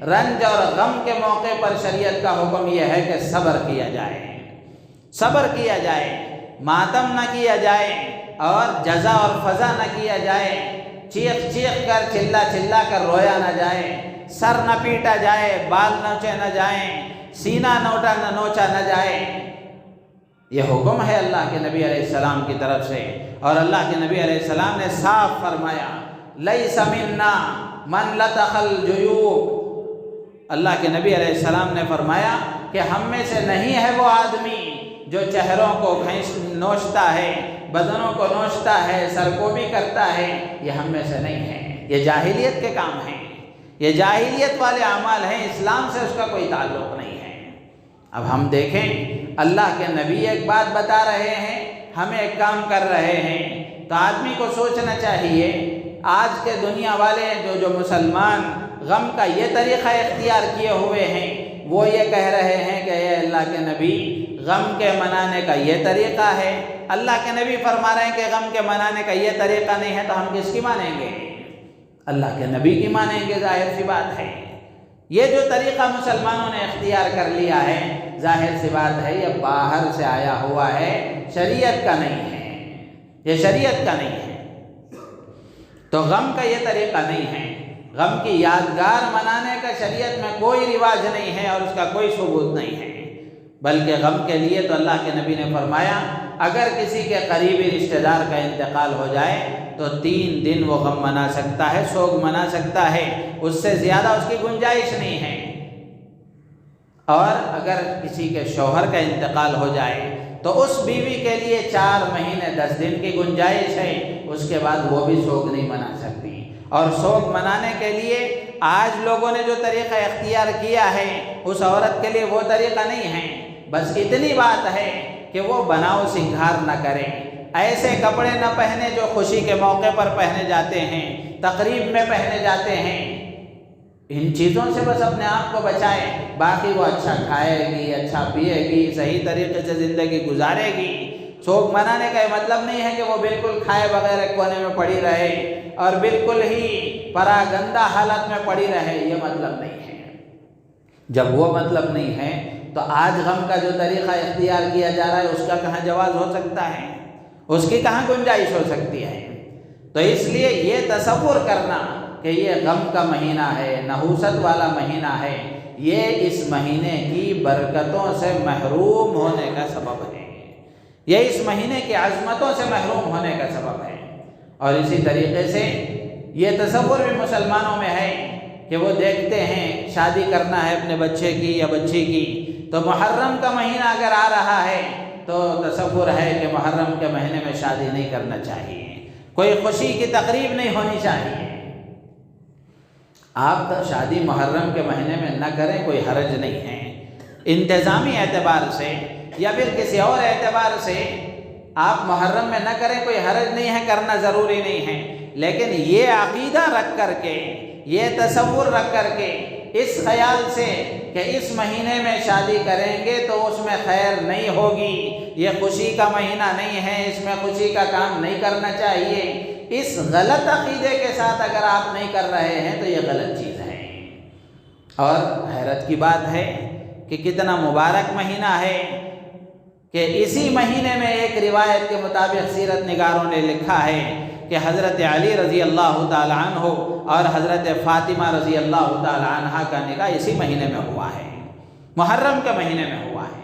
رنج اور غم کے موقع پر شریعت کا حکم یہ ہے کہ صبر کیا جائے، صبر کیا جائے، ماتم نہ کیا جائے اور جزا اور فضا نہ کیا جائے، چیخ چیخ کر چلا چلا کر رویا نہ جائے، سر نہ پیٹا جائے، بال نوچے نہ جائیں، سینہ نوچا نہ جائے۔ یہ حکم ہے اللہ کے نبی علیہ السلام کی طرف سے، اور اللہ کے نبی علیہ السلام نے صاف فرمایا لیس منا من لطخ الجیوب۔ اللہ کے نبی علیہ السلام نے فرمایا کہ ہم میں سے نہیں ہے وہ آدمی جو چہروں کو نوچتا ہے، بدنوں کو نوچتا ہے، سرکوبی کرتا ہے، یہ ہم میں سے نہیں ہے۔ یہ جاہلیت کے کام ہیں، یہ جاہلیت والے اعمال ہیں، اسلام سے اس کا کوئی تعلق نہیں ہے۔ اب ہم دیکھیں اللہ کے نبی ایک بات بتا رہے ہیں، ہم ایک کام کر رہے ہیں، تو آدمی کو سوچنا چاہیے آج کے دنیا والے جو مسلمان غم کا یہ طریقہ اختیار کیے ہوئے ہیں، وہ یہ کہہ رہے ہیں کہ اے اللہ کے نبی غم کے منانے کا یہ طریقہ ہے۔ اللہ کے نبی فرما رہے ہیں کہ غم کے منانے کا یہ طریقہ نہیں ہے، تو ہم کس کی مانیں گے؟ اللہ کے نبی کی مانیں گے، ظاہر سی بات ہے۔ یہ جو طریقہ مسلمانوں نے اختیار کر لیا ہے، ظاہر سی بات ہے یہ باہر سے آیا ہوا ہے، شریعت کا نہیں ہے، یہ شریعت کا نہیں ہے۔ تو غم کا یہ طریقہ نہیں ہے، غم کی یادگار منانے کا شریعت میں کوئی رواج نہیں ہے اور اس کا کوئی ثبوت نہیں ہے، بلکہ غم کے لیے تو اللہ کے نبی نے فرمایا اگر کسی کے قریبی رشتہ دار کا انتقال ہو جائے تو 3 دن وہ غم منا سکتا ہے، سوگ منا سکتا ہے، اس سے زیادہ اس کی گنجائش نہیں ہے۔ اور اگر کسی کے شوہر کا انتقال ہو جائے تو اس بیوی کے لیے 4 مہینے 10 دن کی گنجائش ہے، اس کے بعد وہ بھی سوگ نہیں منا سکتی۔ اور سوگ منانے کے لیے آج لوگوں نے جو طریقہ اختیار کیا ہے اس عورت کے لیے وہ طریقہ نہیں ہے، بس اتنی بات ہے کہ وہ بناؤ سنگھار نہ کریں، ایسے کپڑے نہ پہنے جو خوشی کے موقع پر پہنے جاتے ہیں، تقریب میں پہنے جاتے ہیں، ان چیزوں سے بس اپنے آپ کو بچائے، باقی وہ اچھا کھائے گی، اچھا پیے گی، صحیح طریقے سے زندگی گزارے گی۔ سوگ منانے کا یہ مطلب نہیں ہے کہ وہ بالکل کھائے بغیر ایک کونے میں پڑی رہے اور بالکل ہی پراگندہ حالت میں پڑی رہے، یہ مطلب نہیں ہے۔ جب وہ مطلب نہیں ہے تو آج غم کا جو طریقہ اختیار کیا جا رہا ہے اس کا کہاں جواز ہو سکتا ہے، اس کی کہاں گنجائش ہو سکتی ہے؟ تو اس لیے یہ تصور کرنا کہ یہ غم کا مہینہ ہے، نحوست والا مہینہ ہے، یہ اس مہینے کی برکتوں سے محروم ہونے کا سبب ہے، یہ اس مہینے کی عظمتوں سے محروم ہونے کا سبب ہے۔ اور اسی طریقے سے یہ تصور بھی مسلمانوں میں ہے کہ وہ دیکھتے ہیں شادی کرنا ہے اپنے بچے کی یا بچی کی، تو محرم کا مہینہ اگر آ رہا ہے تو تصور ہے کہ محرم کے مہینے میں شادی نہیں کرنا چاہیے، کوئی خوشی کی تقریب نہیں ہونی چاہیے۔ آپ شادی محرم کے مہینے میں نہ کریں، کوئی حرج نہیں ہے، انتظامی اعتبار سے یا پھر کسی اور اعتبار سے آپ محرم میں نہ کریں، کوئی حرج نہیں ہے، کرنا ضروری نہیں ہے، لیکن یہ عقیدہ رکھ کر کے، یہ تصور رکھ کر کے، اس خیال سے کہ اس مہینے میں شادی کریں گے تو اس میں خیر نہیں ہوگی، یہ خوشی کا مہینہ نہیں ہے، اس میں خوشی کا کام نہیں کرنا چاہیے، اس غلط عقیدے کے ساتھ اگر آپ نہیں کر رہے ہیں تو یہ غلط چیز ہے۔ اور حیرت کی بات ہے کہ کتنا مبارک مہینہ ہے کہ اسی مہینے میں ایک روایت کے مطابق سیرت نگاروں نے لکھا ہے کہ حضرت علی رضی اللہ تعالی عنہ اور حضرت فاطمہ رضی اللہ تعالی عنہ کا نکاح اسی مہینے میں ہوا ہے، محرم کے مہینے میں ہوا ہے۔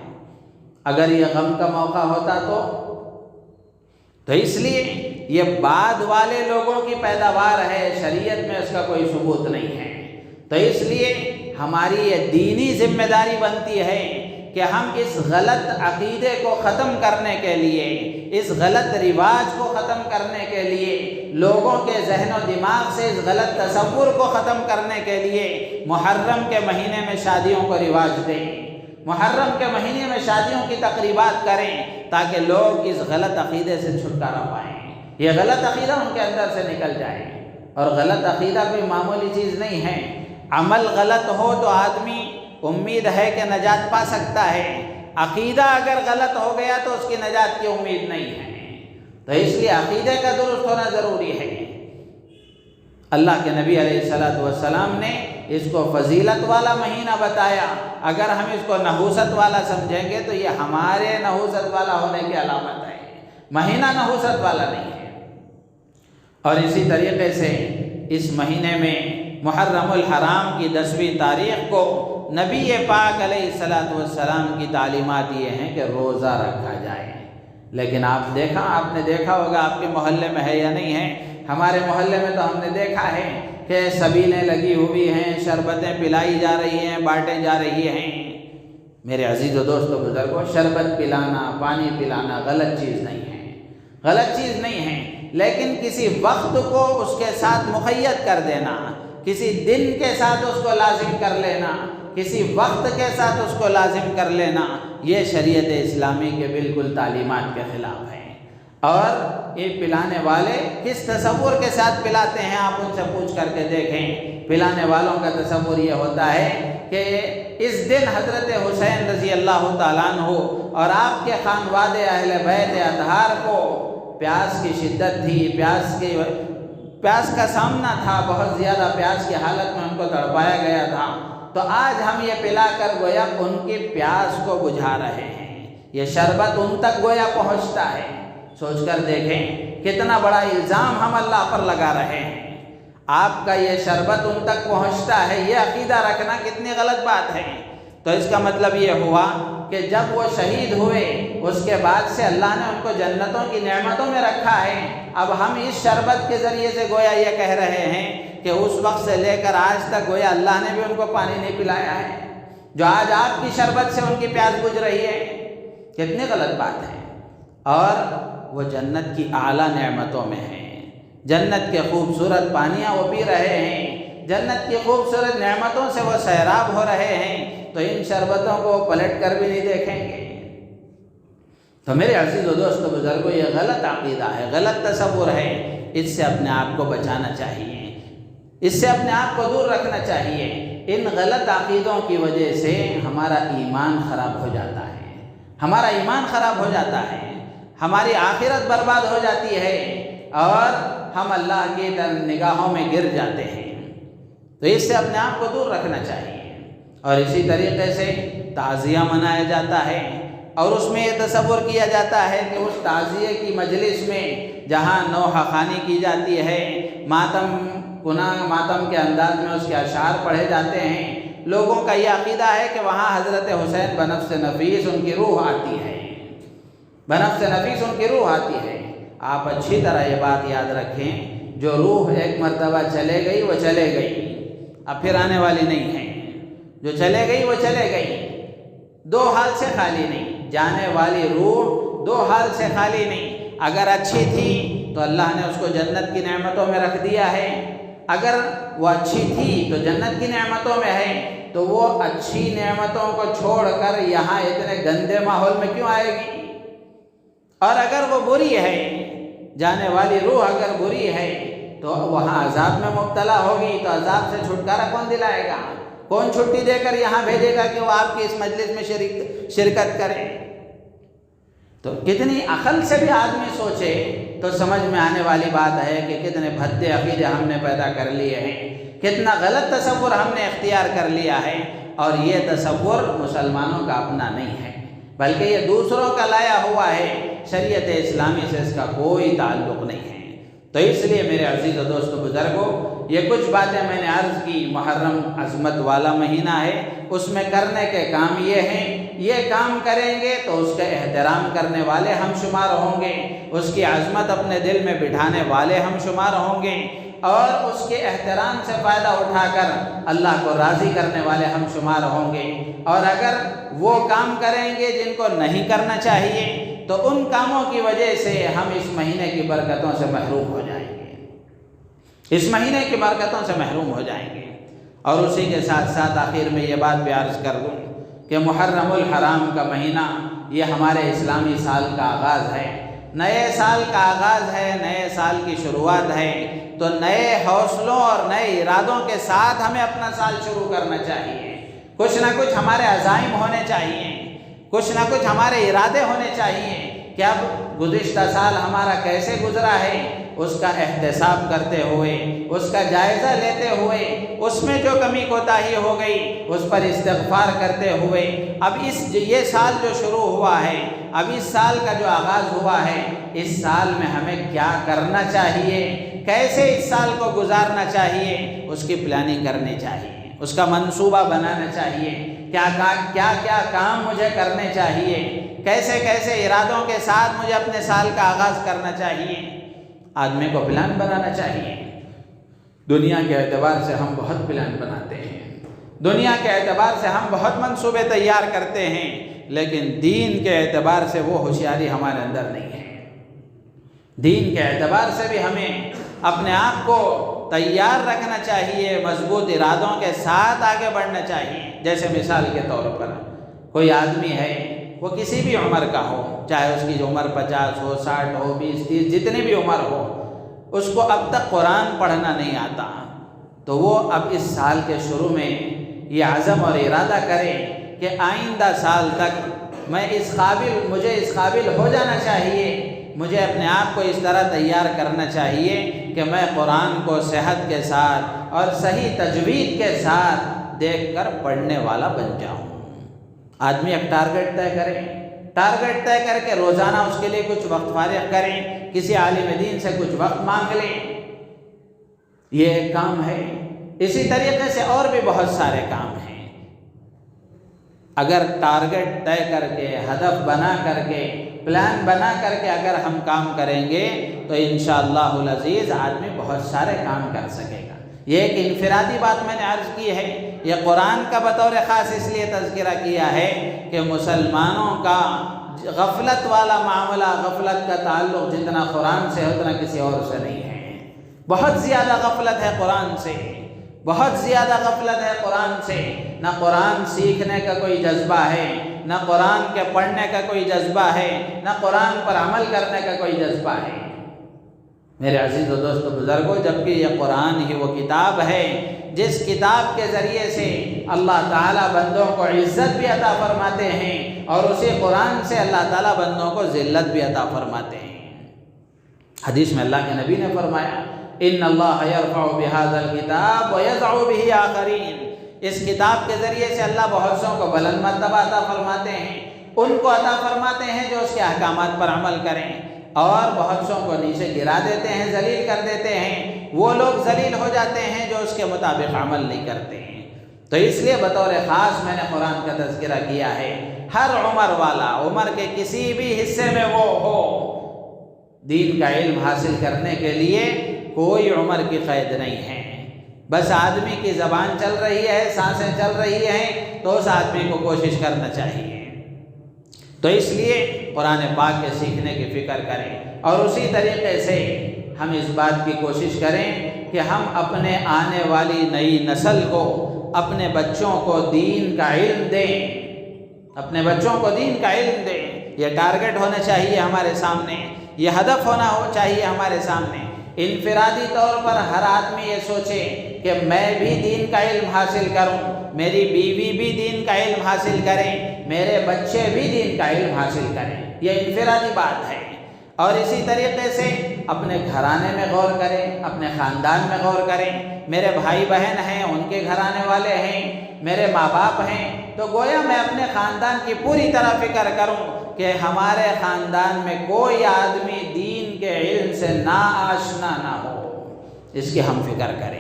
اگر یہ غم کا موقع ہوتا تو اس لیے یہ بعد والے لوگوں کی پیداوار ہے، شریعت میں اس کا کوئی ثبوت نہیں ہے، تو اس لیے ہماری یہ دینی ذمہ داری بنتی ہے کہ ہم اس غلط عقیدے کو ختم کرنے کے لیے، اس غلط رواج کو ختم کرنے کے لیے، لوگوں کے ذہن و دماغ سے اس غلط تصور کو ختم کرنے کے لیے محرم کے مہینے میں شادیوں کو رواج دیں، محرم کے مہینے میں شادیوں کی تقریبات کریں، تاکہ لوگ اس غلط عقیدے سے چھٹکارا پائیں، یہ غلط عقیدہ ان کے اندر سے نکل جائے۔ اور غلط عقیدہ کوئی معمولی چیز نہیں ہے، عمل غلط ہو تو آدمی امید ہے کہ نجات پا سکتا ہے، عقیدہ اگر غلط ہو گیا تو اس کی نجات کی امید نہیں ہے۔ تو اس لیے عقیدے کا درست ہونا ضروری ہے۔ اللہ کے نبی علیہ السلام نے اس کو فضیلت والا مہینہ بتایا، اگر ہم اس کو نحوست والا سمجھیں گے تو یہ ہمارے نحوست والا ہونے کی علامت ہے، مہینہ نحوست والا نہیں ہے۔ اور اسی طریقے سے اس مہینے میں محرم الحرام کی 10ویں تاریخ کو نبی پاک علیہ السلام کی تعلیمات یہ ہیں کہ روزہ رکھا جائے۔ لیکن آپ نے دیکھا ہوگا، آپ کے محلے میں ہے یا نہیں ہے، ہمارے محلے میں تو ہم نے دیکھا ہے کہ سبیلیں لگی ہوئی ہیں، شربتیں پلائی جا رہی ہیں، بانٹیں جا رہی ہیں۔ میرے عزیز و دوستو بزرگوں، شربت پلانا، پانی پلانا غلط چیز نہیں ہے، غلط چیز نہیں ہے، لیکن کسی وقت کو اس کے ساتھ مقید کر دینا، کسی دن کے ساتھ اس کو لازم کر لینا، کسی وقت کے ساتھ اس کو لازم کر لینا، یہ شریعت اسلامی کے بالکل تعلیمات کے خلاف ہے۔ اور یہ پلانے والے کس تصور کے ساتھ پلاتے ہیں، آپ ان سے پوچھ کر کے دیکھیں۔ پلانے والوں کا تصور یہ ہوتا ہے کہ اس دن حضرت حسین رضی اللہ تعالیٰ عنہ اور آپ کے خانوادے اہل بیت اطہار کو پیاس کی شدت تھی، پیاس کا سامنا تھا، بہت زیادہ پیاس کی حالت میں ان کو تڑپایا گیا تھا، تو آج ہم یہ پلا کر گویا ان کی پیاس کو بجھا رہے ہیں، یہ شربت ان تک گویا پہنچتا ہے۔ سوچ کر دیکھیں کتنا بڑا الزام ہم اللہ پر لگا رہے ہیں، آپ کا یہ شربت ان تک پہنچتا ہے، یہ عقیدہ رکھنا کتنی غلط بات ہے۔ تو اس کا مطلب یہ ہوا کہ جب وہ شہید ہوئے اس کے بعد سے اللہ نے ان کو جنتوں کی نعمتوں میں رکھا ہے، اب ہم اس شربت کے ذریعے سے گویا یہ کہہ رہے ہیں کہ اس وقت سے لے کر آج تک گویا اللہ نے بھی ان کو پانی نہیں پلایا ہے، جو آج آپ کی شربت سے ان کی پیاس بجھ رہی ہے، کتنی غلط بات ہے۔ اور وہ جنت کی اعلیٰ نعمتوں میں ہیں، جنت کے خوبصورت پانیاں وہ پی رہے ہیں، جنت کی خوبصورت نعمتوں سے وہ سیراب ہو رہے ہیں، تو ان شربتوں کو پلٹ کر بھی نہیں دیکھیں گے۔ تو میرے عزیز و دوستو بزرگوں، یہ غلط عقیدہ ہے، غلط تصور ہے، اس سے اپنے آپ کو بچانا چاہیے، اس سے اپنے آپ کو دور رکھنا چاہیے۔ ان غلط عقیدوں کی وجہ سے ہمارا ایمان خراب ہو جاتا ہے، ہمارا ایمان خراب ہو جاتا ہے، ہماری آخرت برباد ہو جاتی ہے، اور ہم اللہ کی نگاہوں میں گر جاتے ہیں۔ تو اس سے اپنے آپ کو دور رکھنا چاہیے۔ اور اسی طریقے سے تعزیہ منایا جاتا ہے، اور اس میں یہ تصور کیا جاتا ہے کہ اس تعزیے کی مجلس میں جہاں نوحہ خوانی کی جاتی ہے، ماتم کے انداز میں اس کے اشعار پڑھے جاتے ہیں، لوگوں کا یہ عقیدہ ہے کہ وہاں حضرت حسین بنفس نفیس ان کی روح آتی ہے، بنفس نفیس ان کی روح آتی ہے۔ آپ اچھی طرح یہ بات یاد رکھیں، جو روح ایک مرتبہ چلے گئی وہ چلے گئی، اب پھر آنے والی نہیں ہے، جو چلے گئی وہ چلے گئی، دو حال سے خالی نہیں، جانے والی روح دو حال سے خالی نہیں۔ اگر اچھی تھی تو اللہ نے اس کو جنت کی نعمتوں میں رکھ دیا ہے، اگر وہ اچھی تھی تو جنت کی نعمتوں میں ہے، تو وہ اچھی نعمتوں کو چھوڑ کر یہاں اتنے گندے ماحول میں کیوں آئے گی؟ اور اگر وہ بری ہے، جانے والی روح اگر بری ہے تو وہاں عذاب میں مبتلا ہوگی، تو عذاب سے چھٹکارا کون دلائے گا؟ کون چھٹی دے کر یہاں بھیجے گا کہ وہ آپ کی اس مجلس میں شرکت کرے؟ تو کتنی عقل سے بھی آدمی سوچے تو سمجھ میں آنے والی بات ہے کہ کتنے بھدے عقیدے ہم نے پیدا کر لیے ہیں، کتنا غلط تصور ہم نے اختیار کر لیا ہے، اور یہ تصور مسلمانوں کا اپنا نہیں ہے، بلکہ یہ دوسروں کا لایا ہوا ہے، شریعت اسلامی سے اس کا کوئی تعلق نہیں ہے۔ تو اس لیے میرے عزیز و دوستو بزرگوں، یہ کچھ باتیں میں نے عرض کی، محرم عظمت والا مہینہ ہے، اس میں کرنے کے کام یہ ہیں، یہ کام کریں گے تو اس کا احترام کرنے والے ہم شمار ہوں گے، اس کی عظمت اپنے دل میں بٹھانے والے ہم شمار ہوں گے، اور اس کے احترام سے فائدہ اٹھا کر اللہ کو راضی کرنے والے ہم شمار ہوں گے۔ اور اگر وہ کام کریں گے جن کو نہیں کرنا چاہیے تو ان کاموں کی وجہ سے ہم اس مہینے کی برکتوں سے محروم ہو جائیں گے، اس مہینے کی برکتوں سے محروم ہو جائیں گے۔ اور اسی کے ساتھ ساتھ آخر میں یہ بات بھی عرض کر دوں کہ محرم الحرام کا مہینہ یہ ہمارے اسلامی سال کا آغاز ہے، نئے سال کا آغاز ہے، نئے سال کی شروعات ہے، تو نئے حوصلوں اور نئے ارادوں کے ساتھ ہمیں اپنا سال شروع کرنا چاہیے۔ کچھ نہ کچھ ہمارے عزائم ہونے چاہیے، کچھ نہ کچھ ہمارے ارادے ہونے چاہیے کہ اب گزشتہ سال ہمارا کیسے گزرا ہے اس کا احتساب کرتے ہوئے، اس کا جائزہ لیتے ہوئے، اس میں جو کمی کوتاہی ہو گئی اس پر استغفار کرتے ہوئے اب یہ سال جو شروع ہوا ہے، اب اس سال کا جو آغاز ہوا ہے، اس سال میں ہمیں کیا کرنا چاہیے، کیسے اس سال کو گزارنا چاہیے، اس کی پلاننگ کرنی چاہیے، اس کا منصوبہ بنانا چاہیے، کیا کیا کام مجھے کرنے چاہیے، کیسے کیسے ارادوں کے ساتھ مجھے اپنے سال کا آغاز کرنا چاہیے۔ آدمی کو پلان بنانا چاہیے۔ دنیا کے اعتبار سے ہم بہت پلان بناتے ہیں، دنیا کے اعتبار سے ہم بہت منصوبے تیار کرتے ہیں، لیکن دین کے اعتبار سے وہ ہوشیاری ہمارے اندر نہیں ہے۔ دین کے اعتبار سے بھی ہمیں اپنے آپ کو تیار رکھنا چاہیے، مضبوط ارادوں کے ساتھ آگے بڑھنا چاہیے۔ جیسے مثال کے طور پر کوئی آدمی ہے، وہ کسی بھی عمر کا ہو، چاہے اس کی عمر 50 ہو، 60 ہو، 20، 30، جتنی بھی عمر ہو، اس کو اب تک قرآن پڑھنا نہیں آتا، تو وہ اب اس سال کے شروع میں یہ عزم اور ارادہ کرے کہ آئندہ سال تک مجھے اس قابل ہو جانا چاہیے، مجھے اپنے آپ کو اس طرح تیار کرنا چاہیے کہ میں قرآن کو صحت کے ساتھ اور صحیح تجوید کے ساتھ دیکھ کر پڑھنے والا بن جاؤں۔ آدمی ایک ٹارگٹ طے کرے، ٹارگٹ طے کر کے روزانہ اس کے لیے کچھ وقت فارغ کریں، کسی عالم دین سے کچھ وقت مانگ لیں، یہ ایک کام ہے۔ اسی طریقے سے اور بھی بہت سارے کام ہیں۔ اگر ٹارگٹ طے کر کے، ہدف بنا کر کے، پلان بنا کر کے اگر ہم کام کریں گے تو انشاءاللہ العزیز آدمی بہت سارے کام کر سکے گا۔ یہ ایک انفرادی بات میں نے عرض کی ہے، یہ قرآن کا بطور خاص اس لیے تذکرہ کیا ہے کہ مسلمانوں کا غفلت والا معاملہ، غفلت کا تعلق جتنا قرآن سے ہے اتنا کسی اور سے نہیں ہے۔ بہت زیادہ غفلت ہے قرآن سے، بہت زیادہ غفلت ہے قرآن سے۔ نہ قرآن سیکھنے کا کوئی جذبہ ہے، نہ قرآن کے پڑھنے کا کوئی جذبہ ہے، نہ قرآن پر عمل کرنے کا کوئی جذبہ ہے۔ میرے عزیز و دوست و بزرگوں، جبکہ یہ قرآن ہی وہ کتاب ہے جس کتاب کے ذریعے سے اللہ تعالیٰ بندوں کو عزت بھی عطا فرماتے ہیں، اور اسی قرآن سے اللہ تعالیٰ بندوں کو ذلت بھی عطا فرماتے ہیں۔ حدیث میں اللہ کے نبی نے فرمایا ان اللہ یرفع بہذا الکتاب ویضع بہ آخرین، اس کتاب کے ذریعے سے اللہ بہت سوں کو بلند مرتبہ عطا فرماتے ہیں، ان کو عطا فرماتے ہیں جو اس کے احکامات پر عمل کریں، اور بہت سوں کو نیچے گرا دیتے ہیں، ذلیل کر دیتے ہیں، وہ لوگ ذلیل ہو جاتے ہیں جو اس کے مطابق عمل نہیں کرتے ہیں۔ تو اس لیے بطور خاص میں نے قرآن کا تذکرہ کیا ہے۔ ہر عمر والا، عمر کے کسی بھی حصے میں وہ ہو، دین کا علم حاصل کرنے کے لیے کوئی عمر کی قید نہیں ہے۔ بس آدمی کی زبان چل رہی ہے، سانسیں چل رہی ہیں، تو اس آدمی کو کوشش کرنا چاہیے۔ تو اس لیے قرآن پاک کے سیکھنے کی فکر کریں، اور اسی طریقے سے ہم اس بات کی کوشش کریں کہ ہم اپنے آنے والی نئی نسل کو، اپنے بچوں کو دین کا علم دیں، اپنے بچوں کو دین کا علم دیں۔ یہ ٹارگٹ ہونا چاہیے ہمارے سامنے، یہ ہدف ہونا چاہیے ہمارے سامنے۔ انفرادی طور پر ہر آدمی یہ سوچے کہ میں بھی دین کا علم حاصل کروں، میری بیوی بھی دین کا علم حاصل کریں، میرے بچے بھی دین کا علم حاصل کریں، یہ انفرادی بات ہے۔ اور اسی طریقے سے اپنے گھرانے میں غور کریں، اپنے خاندان میں غور کریں، میرے بھائی بہن ہیں، ان کے گھرانے والے ہیں، میرے ماں باپ ہیں، تو گویا میں اپنے خاندان کی پوری طرح فکر کروں کہ ہمارے خاندان میں کوئی آدمی دین کے علم سے ناآشنا نہ ہو، اس کی ہم فکر کریں۔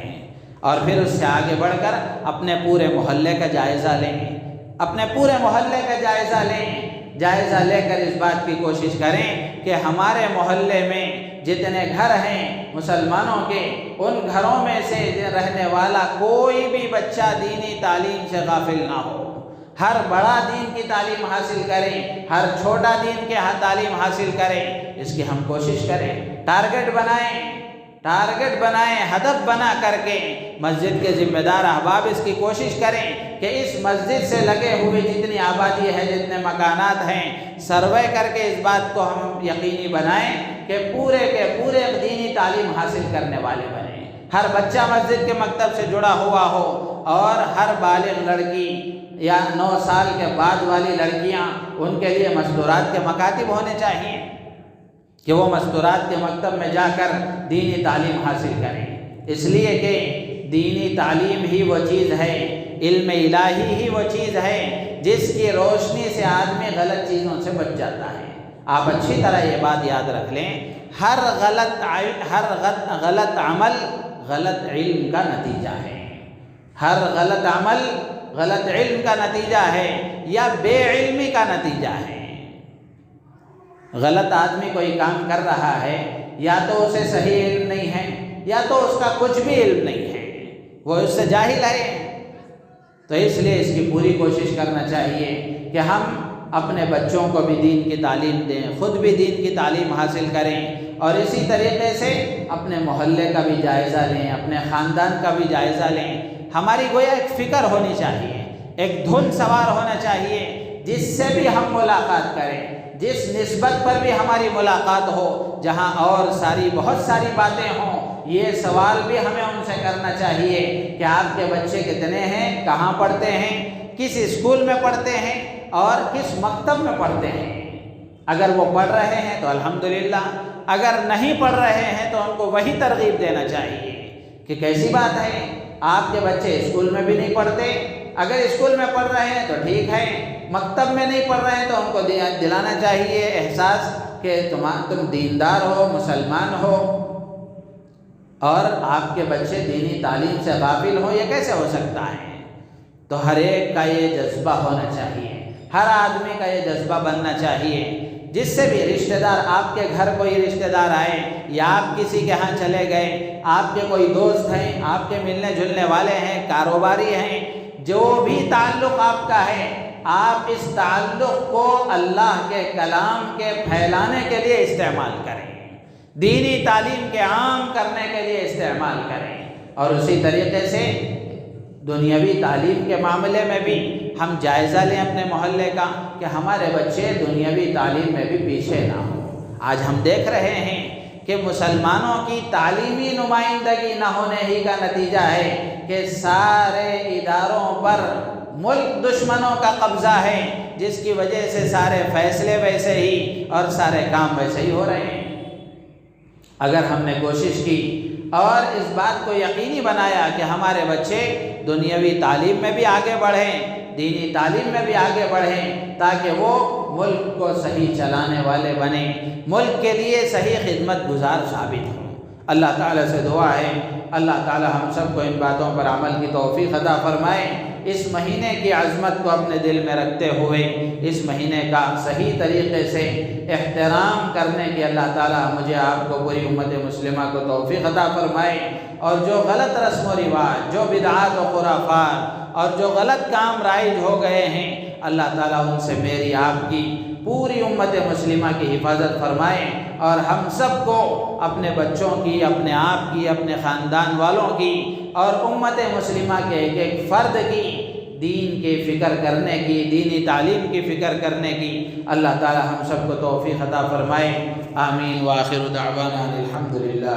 اور پھر اس سے آگے بڑھ کر اپنے پورے محلے کا جائزہ لیں، اپنے پورے محلے کا جائزہ لیں، جائزہ لے کر اس بات کی کوشش کریں کہ ہمارے محلے میں جتنے گھر ہیں مسلمانوں کے، ان گھروں میں سے رہنے والا کوئی بھی بچہ دینی تعلیم سے غافل نہ ہو، ہر بڑا دین کی تعلیم حاصل کریں، ہر چھوٹا دین کی تعلیم حاصل کریں، اس کی ہم کوشش کریں، ٹارگٹ بنائیں، ہدف بنا کر کے مسجد کے ذمہ دار احباب اس کی کوشش کریں کہ اس مسجد سے لگے ہوئے جتنی آبادی ہے، جتنے مکانات ہیں، سروے کر کے اس بات کو ہم یقینی بنائیں کہ پورے کے پورے دینی تعلیم حاصل کرنے والے بنیں، ہر بچہ مسجد کے مکتب سے جڑا ہوا ہو، اور ہر بالغ لڑکی یا 9 سال کے بعد والی لڑکیاں، ان کے لیے مستورات کے مکاتب ہونے چاہیے کہ وہ مستورات کے مکتب میں جا کر دینی تعلیم حاصل کریں، اس لیے کہ دینی تعلیم ہی وہ چیز ہے، علم الہی ہی وہ چیز ہے جس کی روشنی سے آدمی غلط چیزوں سے بچ جاتا ہے۔ آپ اچھی طرح یہ بات یاد رکھ لیں، ہر غلط عمل غلط علم کا نتیجہ ہے، ہر غلط عمل غلط علم کا نتیجہ ہے یا بے علمی کا نتیجہ ہے۔ غلط آدمی کوئی کام کر رہا ہے، یا تو اسے صحیح علم نہیں ہے، یا تو اس کا کچھ بھی علم نہیں ہے، وہ اس سے جاہل ہے۔ تو اس لیے اس کی پوری کوشش کرنا چاہیے کہ ہم اپنے بچوں کو بھی دین کی تعلیم دیں، خود بھی دین کی تعلیم حاصل کریں، اور اسی طریقے سے اپنے محلے کا بھی جائزہ لیں، اپنے خاندان کا بھی جائزہ لیں۔ ہماری گویا ایک فکر ہونی چاہیے، ایک دھن سوار ہونا چاہیے، جس سے بھی ہم ملاقات کریں، جس نسبت پر بھی ہماری ملاقات ہو، جہاں اور بہت ساری باتیں ہوں، یہ سوال بھی ہمیں ان سے کرنا چاہیے کہ آپ کے بچے کتنے ہیں، کہاں پڑھتے ہیں، کس اسکول میں پڑھتے ہیں اور کس مکتب میں پڑھتے ہیں۔ اگر وہ پڑھ رہے ہیں تو الحمدللہ، اگر نہیں پڑھ رہے ہیں تو ان کو وہی ترغیب دینا چاہیے کہ کیسی بات ہے، آپ کے بچے اسکول میں بھی نہیں پڑھتے، اگر اسکول میں پڑھ رہے ہیں تو ٹھیک ہے، مکتب میں نہیں پڑھ رہے ہیں تو ان کو دلانا چاہیے احساس کہ تم دیندار ہو، مسلمان ہو، اور آپ کے بچے دینی تعلیم سے غافل ہوں، یہ کیسے ہو سکتا ہے؟ تو ہر ایک کا یہ جذبہ ہونا چاہیے، ہر آدمی کا یہ جذبہ بننا چاہیے، جس سے بھی رشتہ دار، آپ کے گھر کوئی رشتہ دار آئے یا آپ کسی کے ہاں چلے گئے، آپ کے کوئی دوست ہیں، آپ کے ملنے جلنے والے ہیں، کاروباری ہیں، جو بھی تعلق آپ کا ہے، آپ اس تعلق کو اللہ کے کلام کے پھیلانے کے لیے استعمال کریں، دینی تعلیم کے عام کرنے کے لیے استعمال کریں، اور اسی طریقے سے دنیاوی تعلیم کے معاملے میں بھی ہم جائزہ لیں اپنے محلے کا کہ ہمارے بچے دنیاوی تعلیم میں بھی پیچھے نہ ہوں۔ آج ہم دیکھ رہے ہیں کہ مسلمانوں کی تعلیمی نمائندگی نہ ہونے ہی کا نتیجہ ہے کہ سارے اداروں پر ملک دشمنوں کا قبضہ ہے، جس کی وجہ سے سارے فیصلے ویسے ہی اور سارے کام ویسے ہی ہو رہے ہیں۔ اگر ہم نے کوشش کی اور اس بات کو یقینی بنایا کہ ہمارے بچے دنیاوی تعلیم میں بھی آگے بڑھیں، دینی تعلیم میں بھی آگے بڑھیں، تاکہ وہ ملک کو صحیح چلانے والے بنیں، ملک کے لیے صحیح خدمت گزار ثابت ہوں۔ اللہ تعالیٰ سے دعا ہے، اللہ تعالیٰ ہم سب کو ان باتوں پر عمل کی توفیق عطا فرمائے۔ اس مہینے کی عظمت کو اپنے دل میں رکھتے ہوئے اس مہینے کا صحیح طریقے سے احترام کرنے کی اللہ تعالیٰ مجھے آپ کو پوری امت مسلمہ کو توفیق عطا فرمائے، اور جو غلط رسم و رواج، جو بدعات و خرافات اور جو غلط کام رائج ہو گئے ہیں، اللہ تعالیٰ ان سے میری آپ کی پوری امت مسلمہ کی حفاظت فرمائے، اور ہم سب کو اپنے بچوں کی، اپنے آپ کی، اپنے خاندان والوں کی اور امت مسلمہ کے ایک ایک فرد کی دین کی فکر کرنے کی، دینی تعلیم کی فکر کرنے کی اللہ تعالی ہم سب کو توفیق عطا فرمائے۔ آمین۔ وآخر دعوانا الحمدللہ۔